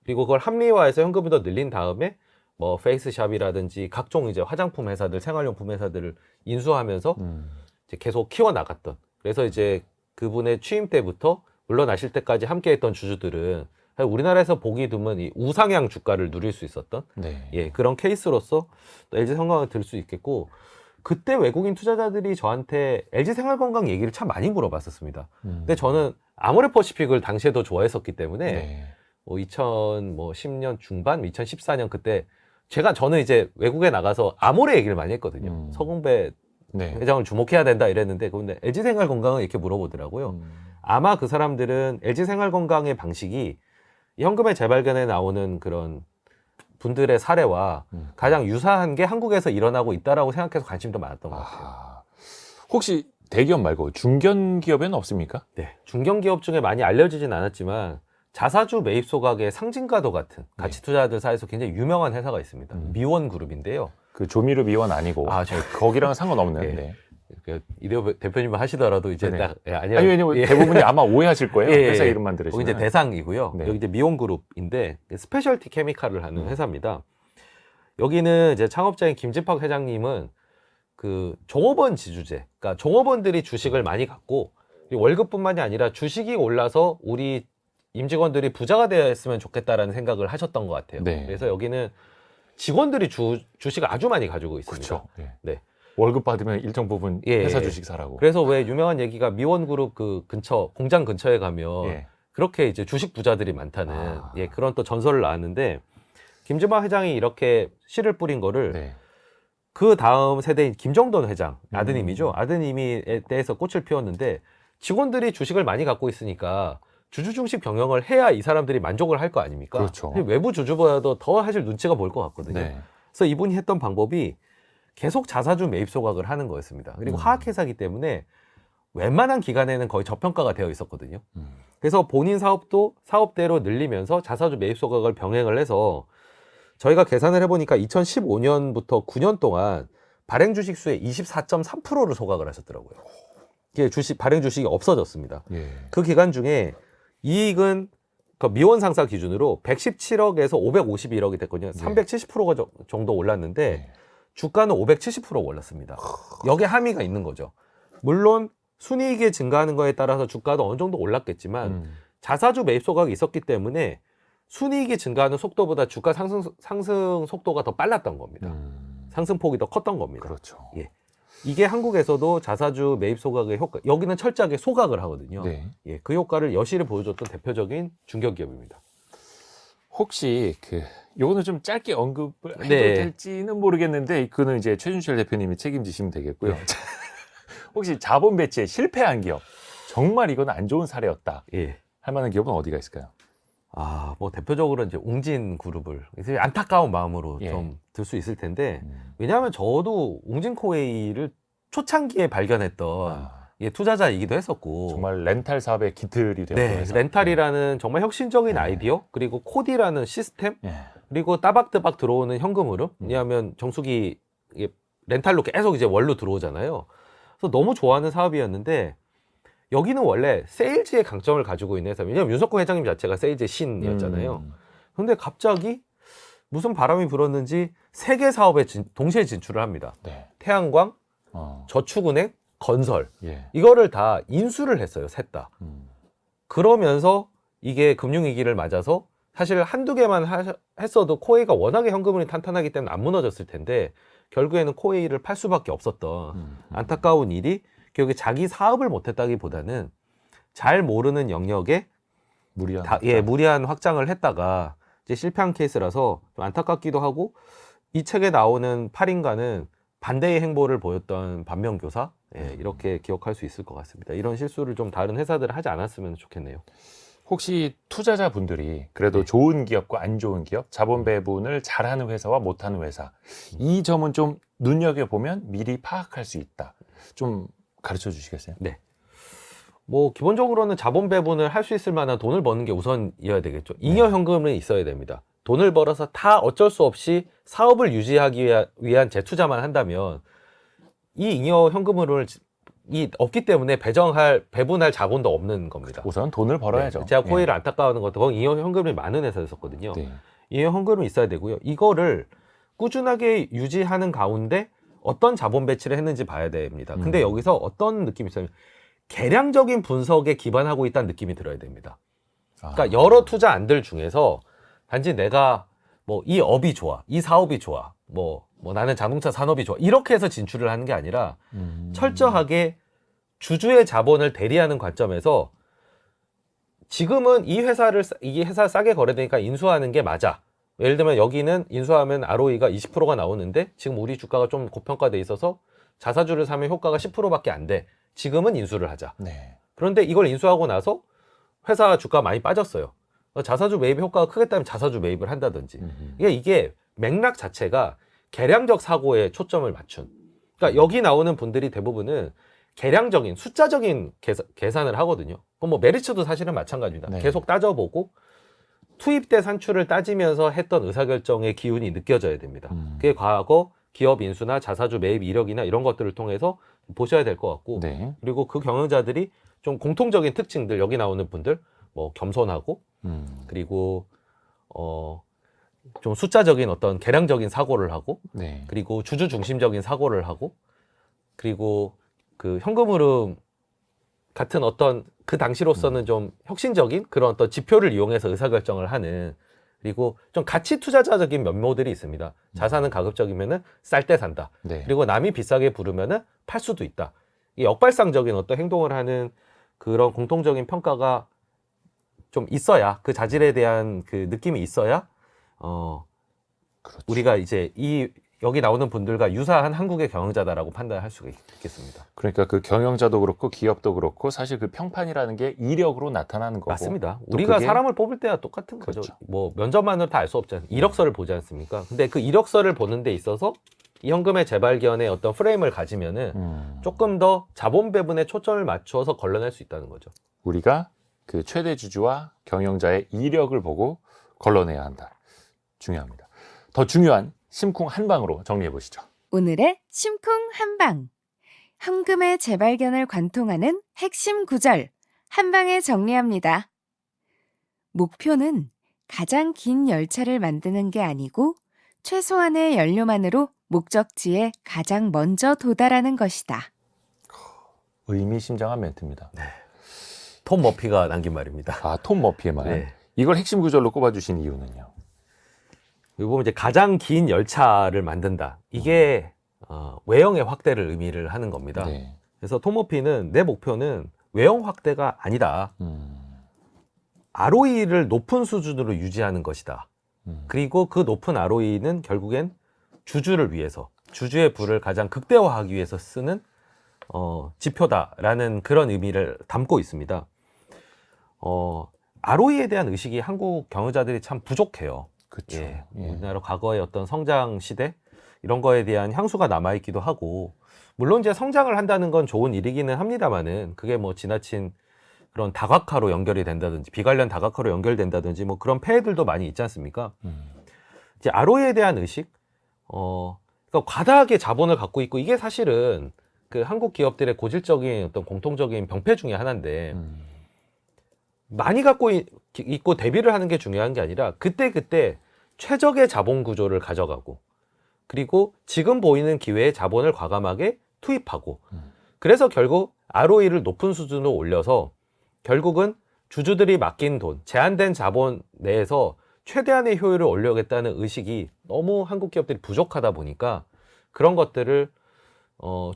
그리고 그걸 합리화해서 현금을 더 늘린 다음에 뭐 페이스샵이라든지 각종 이제 화장품 회사들, 생활용품 회사들을 인수하면서 이제 계속 키워 나갔던. 그래서 이제 그분의 취임 때부터 물러나실 때까지 함께했던 주주들은 우리나라에서 보기 드문 이 우상향 주가를 누릴 수 있었던 네. 예, 그런 케이스로서 또 LG생활건강을 들 수 있겠고 그때 외국인 투자자들이 저한테 LG생활건강 얘기를 참 많이 물어봤었습니다. 근데 저는 아모레퍼시픽을 당시에도 좋아했었기 때문에 네. 뭐 2010년 중반, 2014년 그때 저는 이제 외국에 나가서 아모레 얘기를 많이 했거든요. 서공배 네. 회장을 주목해야 된다 이랬는데 근데 LG생활건강은 이렇게 물어보더라고요. 아마 그 사람들은 LG생활건강의 방식이 현금의 재발견에 나오는 그런 분들의 사례와 가장 유사한 게 한국에서 일어나고 있다라고 생각해서 관심이 더 많았던 것 같아요. 혹시 대기업 말고 중견기업에는 없습니까? 네, 중견기업 중에 많이 알려지진 않았지만 자사주 매입 소각의 상징과도 같은 가치 투자들 사이에서 굉장히 유명한 회사가 있습니다. 미원그룹인데요. 그 조미료 미원 아니고 거기랑은 상관없는. 네. 네. 이대호 대표님만 하시더라도 이제 네. 딱 아니 왜냐면 대부분이 아마 오해하실 거예요. 회사 이름만 들으시면. 여기 이제 대상이고요. 네. 여기 이제 미온그룹인데 스페셜티 케미칼을 하는 회사입니다. 여기는 이제 창업자인 김진팍 회장님은 그 종업원 지주제, 그러니까 종업원들이 주식을 많이 갖고 월급뿐만이 아니라 주식이 올라서 우리 임직원들이 부자가 됐으면 좋겠다라는 생각을 하셨던 것 같아요. 네. 그래서 여기는 직원들이 주식을 아주 많이 가지고 있습니다. 그렇죠. 네. 네. 월급 받으면 일정 부분 회사 주식 사라고. 그래서 왜 유명한 얘기가 미원그룹 그 근처 공장 근처에 가면 그렇게 이제 주식 부자들이 많다는 그런 또 전설을 낳았는데 김진박 회장이 이렇게 씨를 뿌린 거를 그 다음 세대인 김정돈 회장 아드님이죠. 아드님에 대해서 꽃을 피웠는데 직원들이 주식을 많이 갖고 있으니까 주주 중심 경영을 해야 이 사람들이 만족을 할 거 아닙니까? 그렇죠. 외부 주주보다도 더 사실 눈치가 보일 것 같거든요. 네. 그래서 이분이 했던 방법이 계속 자사주 매입 소각을 하는 거였습니다. 그리고 화학회사이기 때문에 웬만한 기간에는 거의 저평가가 되어 있었거든요. 그래서 본인 사업도 사업대로 늘리면서 자사주 매입 소각을 병행을 해서 저희가 계산을 해보니까 2015년부터 9년 동안 발행 주식 수의 24.3%를 소각을 하셨더라고요. 이게 발행 주식이 없어졌습니다. 그 기간 중에 이익은 미원 상사 기준으로 117억에서 551억이 됐거든요. 370% 정도 올랐는데 주가는 570% 올랐습니다. 여기에 함의가 있는 거죠. 물론 순이익이 증가하는 거에 따라서 주가도 어느 정도 올랐겠지만 자사주 매입 소각이 있었기 때문에 순이익이 증가하는 속도보다 주가 상승 속도가 더 빨랐던 겁니다. 상승폭이 더 컸던 겁니다. 그렇죠. 예. 이게 한국에서도 자사주 매입 소각의 효과, 여기는 철저하게 소각을 하거든요. 예, 그 효과를 여실히 보여줬던 대표적인 중견기업입니다. 혹시 요거는 좀 짧게 언급을 해도 네. 될지는 모르겠는데 그거는 이제 최준철 대표님이 책임지시면 되겠고요. 네. 혹시 자본 배치에 실패한 기업, 정말 이건 안 좋은 사례였다 예. 할 만한 기업은 어디가 있을까요? 뭐 대표적으로 이제 웅진 그룹을 이제 안타까운 마음으로 예. 좀 들 수 있을 텐데, 왜냐하면 저도 웅진코웨이를 초창기에 발견했던 투자자이기도 했었고, 정말 렌탈 사업의 기틀이 되었던 네, 회사. 렌탈이라는 정말 혁신적인 네. 아이디어, 그리고 코디라는 시스템, 예. 그리고 따박따박 들어오는 현금 흐름. 왜냐하면 정수기 이게 렌탈로 계속 이제 월로 들어오잖아요. 그래서 너무 좋아하는 사업이었는데, 여기는 원래 세일즈의 강점을 가지고 있는 회사. 왜냐하면 윤석호 회장님 자체가 세일즈의 신이었잖아요. 근데 갑자기 무슨 바람이 불었는지 세 개 사업에 동시에 진출을 합니다. 네. 태양광, 저축은행, 건설. 이거를 다 인수를 했어요, 셋 다. 그러면서 이게 금융위기를 맞아서 사실 한두 개만 했어도 코웨이가 워낙에 현금흐름이 탄탄하기 때문에 안 무너졌을 텐데, 결국에는 코웨이를 팔 수밖에 없었던 안타까운 일이, 결국에 자기 사업을 못했다기보다는 잘 모르는 영역에 무리한 확장을 했다가 이제 실패한 케이스라서 좀 안타깝기도 하고, 이 책에 나오는 8인가는 반대의 행보를 보였던 반면교사, 이렇게 기억할 수 있을 것 같습니다. 이런 실수를 좀 다른 회사들은 하지 않았으면 좋겠네요. 혹시 투자자분들이 그래도 네. 좋은 기업과 안 좋은 기업, 자본 배분을 잘하는 회사와 못하는 회사, 이 점은 좀 눈여겨보면 미리 파악할 수 있다. 좀 가르쳐 주시겠어요? 네. 기본적으로는 자본 배분을 할 수 있을 만한 돈을 버는 게 우선이어야 되겠죠. 잉여 현금은 있어야 됩니다. 돈을 벌어서 다 어쩔 수 없이 사업을 유지하기 위한 재투자만 한다면, 이 잉여 현금을 없기 때문에 배분할 자본도 없는 겁니다. 우선 돈을 벌어야죠. 네, 제가 코웨이를 안타까워하는 것도 거기 잉여 현금이 많은 회사였었거든요. 네. 잉여 현금은 있어야 되고요. 이거를 꾸준하게 유지하는 가운데 어떤 자본 배치를 했는지 봐야 됩니다. 근데 여기서 어떤 느낌이 있어요? 계량적인 분석에 기반하고 있다는 느낌이 들어야 됩니다. 그러니까 여러 투자 안들 중에서 단지 내가 이 업이 좋아, 이 사업이 좋아, 나는 자동차 산업이 좋아, 이렇게 해서 진출을 하는 게 아니라 철저하게 주주의 자본을 대리하는 관점에서 지금은 이 회사 싸게 거래되니까 인수하는 게 맞아. 예를 들면 여기는 인수하면 ROE가 20%가 나오는데 지금 우리 주가가 좀 고평가돼 있어서 자사주를 사면 효과가 10%밖에 안 돼. 지금은 인수를 하자. 네. 그런데 이걸 인수하고 나서 회사 주가가 많이 빠졌어요. 자사주 매입 효과가 크겠다면 자사주 매입을 한다든지. 이게 맥락 자체가 계량적 사고에 초점을 맞춘. 그러니까 여기 나오는 분들이 대부분은 계량적인 숫자적인 계산을 하거든요. 그럼 메리츠도 사실은 마찬가지입니다. 네. 계속 따져보고 투입대 산출을 따지면서 했던 의사결정의 기운이 느껴져야 됩니다. 그게 과거 기업 인수나 자사주 매입 이력이나 이런 것들을 통해서 보셔야 될 것 같고, 네. 그리고 그 경영자들이 좀 공통적인 특징들, 여기 나오는 분들 겸손하고, 그리고 좀 숫자적인 어떤 계량적인 사고를 하고, 네. 그리고 주주 중심적인 사고를 하고, 그리고 그 현금 흐름 같은 어떤 그 당시로서는 좀 혁신적인 그런 어떤 지표를 이용해서 의사결정을 하는, 그리고 좀 가치 투자자적인 면모들이 있습니다. 자산은 가급적이면은 쌀 때 산다. 네. 그리고 남이 비싸게 부르면은 팔 수도 있다. 이 역발상적인 어떤 행동을 하는 그런 공통적인 평가가 좀 있어야, 그 자질에 대한 그 느낌이 있어야 그렇죠. 우리가 이제 여기 나오는 분들과 유사한 한국의 경영자다라고 판단할 수가 있겠습니다. 그러니까 그 경영자도 그렇고 기업도 그렇고 사실 그 평판이라는 게 이력으로 나타나는 거고. 맞습니다. 또 우리가 그게 사람을 뽑을 때와 똑같은 그렇죠. 거죠. 면접만으로 다 알 수 없잖아요. 이력서를 보지 않습니까? 근데 그 이력서를 보는 데 있어서 이 현금의 재발견의 어떤 프레임을 가지면은 조금 더 자본 배분에 초점을 맞춰서 걸러낼 수 있다는 거죠. 우리가 그 최대 주주와 경영자의 이력을 보고 걸러내야 한다. 중요합니다. 더 중요한 심쿵 한방으로 정리해 보시죠. 오늘의 심쿵 한방. 현금의 재발견을 관통하는 핵심 구절 한방에 정리합니다. 목표는 가장 긴 열차를 만드는 게 아니고 최소한의 연료만으로 목적지에 가장 먼저 도달하는 것이다. 의미심장한 멘트입니다. 톰 머피가 남긴 말입니다. 톰 머피의 말. 네. 이걸 핵심 구절로 꼽아주신 이유는요? 여기 보면 이제 가장 긴 열차를 만든다. 이게 외형의 확대를 의미를 하는 겁니다. 네. 그래서 톰 머피는 내 목표는 외형 확대가 아니다. ROE를 높은 수준으로 유지하는 것이다. 음. 그리고 그 높은 ROE는 결국엔 주주를 위해서, 주주의 부를 가장 극대화하기 위해서 쓰는 지표다라는 그런 의미를 담고 있습니다. ROE에 대한 의식이 한국 경영자들이 참 부족해요. 그렇죠. 예, 우리나라 과거의 어떤 성장 시대 이런 거에 대한 향수가 남아있기도 하고, 물론 이제 성장을 한다는 건 좋은 일이기는 합니다만은 그게 뭐 지나친 그런 다각화로 연결이 된다든지 비관련 다각화로 연결된다든지 뭐 그런 폐해들도 많이 있지 않습니까? 이제 ROE에 대한 의식, 그러니까 과다하게 자본을 갖고 있고, 이게 사실은 그 한국 기업들의 고질적인 어떤 공통적인 병폐 중에 하나인데, 많이 갖고 있고 대비를 하는 게 중요한 게 아니라 그때 최적의 자본 구조를 가져가고, 그리고 지금 보이는 기회에 자본을 과감하게 투입하고, 그래서 결국 ROE를 높은 수준으로 올려서 결국은 주주들이 맡긴 돈, 제한된 자본 내에서 최대한의 효율을 올려야겠다는 의식이 너무 한국 기업들이 부족하다 보니까 그런 것들을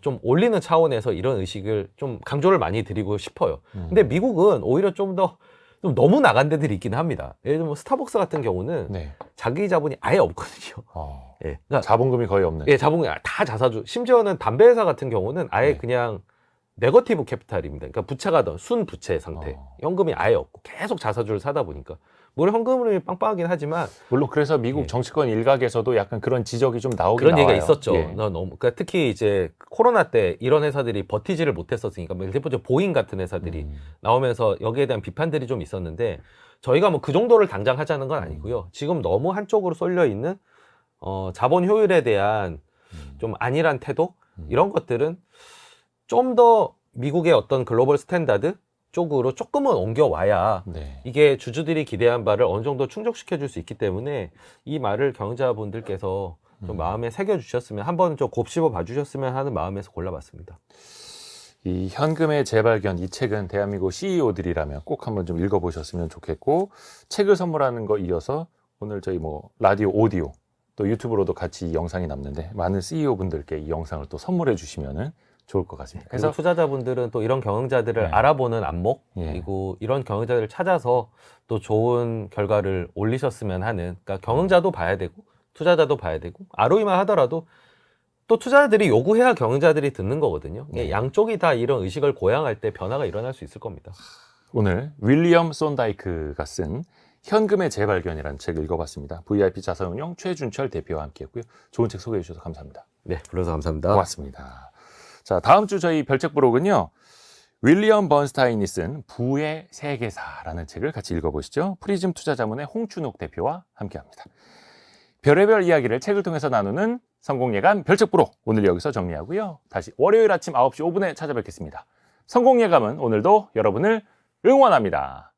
좀 올리는 차원에서 이런 의식을 좀 강조를 많이 드리고 싶어요. 근데 미국은 오히려 좀 너무 나간 데들이 있긴 합니다. 예를 들면 스타벅스 같은 경우는 네. 자기 자본이 아예 없거든요. 예, 그러니까 자본금이 거의 없는. 예, 자본이 다 자사주. 심지어는 담배 회사 같은 경우는 아예 네. 그냥 네거티브 캐피탈입니다. 그러니까 부채가 더 순 부채 상태. 현금이 아예 없고 계속 자사주를 사다 보니까, 물론 현금이 빵빵하긴 하지만 물론 그래서 미국 예. 정치권 일각에서도 약간 그런 지적이 좀 나오긴 그런 얘기가 나와요. 있었죠. 예. 그러니까 특히 이제 코로나 때 이런 회사들이 버티지를 못했었으니까, 뭐 대표적으로 보잉 같은 회사들이 나오면서 여기에 대한 비판들이 좀 있었는데, 저희가 뭐 그 정도를 당장 하자는 건 아니고요. 지금 너무 한쪽으로 쏠려 있는 자본 효율에 대한 좀 안일한 태도, 이런 것들은 좀 더 미국의 어떤 글로벌 스탠다드 쪽으로 조금은 옮겨와야 네. 이게 주주들이 기대한 바를 어느 정도 충족시켜 줄 수 있기 때문에, 이 말을 경영자분들께서 좀 마음에 새겨 주셨으면, 한번 좀 곱씹어 봐 주셨으면 하는 마음에서 골라봤습니다. 이 현금의 재발견, 이 책은 대한민국 CEO들이라면 꼭 한번 좀 읽어보셨으면 좋겠고, 책을 선물하는 거 이어서 오늘 저희 뭐 라디오, 오디오 또 유튜브로도 같이 이 영상이 남는데, 많은 CEO 분들께 이 영상을 또 선물해 주시면은 좋을 것 같습니다. 그래서 투자자분들은 또 이런 경영자들을 네. 알아보는 안목, 예. 그리고 이런 경영자들을 찾아서 또 좋은 결과를 올리셨으면 하는, 그러니까 경영자도 봐야 되고 투자자도 봐야 되고, ROE만 하더라도 또 투자자들이 요구해야 경영자들이 듣는 거거든요. 네. 양쪽이 다 이런 의식을 고양할 때 변화가 일어날 수 있을 겁니다. 오늘 윌리엄 손다이크가 쓴 현금의 재발견이라는 책을 읽어봤습니다. VIP 자산운용 최준철 대표와 함께했고요. 좋은 책 소개해 주셔서 감사합니다. 네, 불러서 감사합니다. 고맙습니다. 자, 다음 주 저희 별책 부록은요, 윌리엄 번스타인이 쓴 부의 세계사라는 책을 같이 읽어보시죠. 프리즘 투자자문의 홍춘욱 대표와 함께합니다. 별의별 이야기를 책을 통해서 나누는 성공예감 별책 부록, 오늘 여기서 정리하고요. 다시 월요일 아침 9시 5분에 찾아뵙겠습니다. 성공예감은 오늘도 여러분을 응원합니다.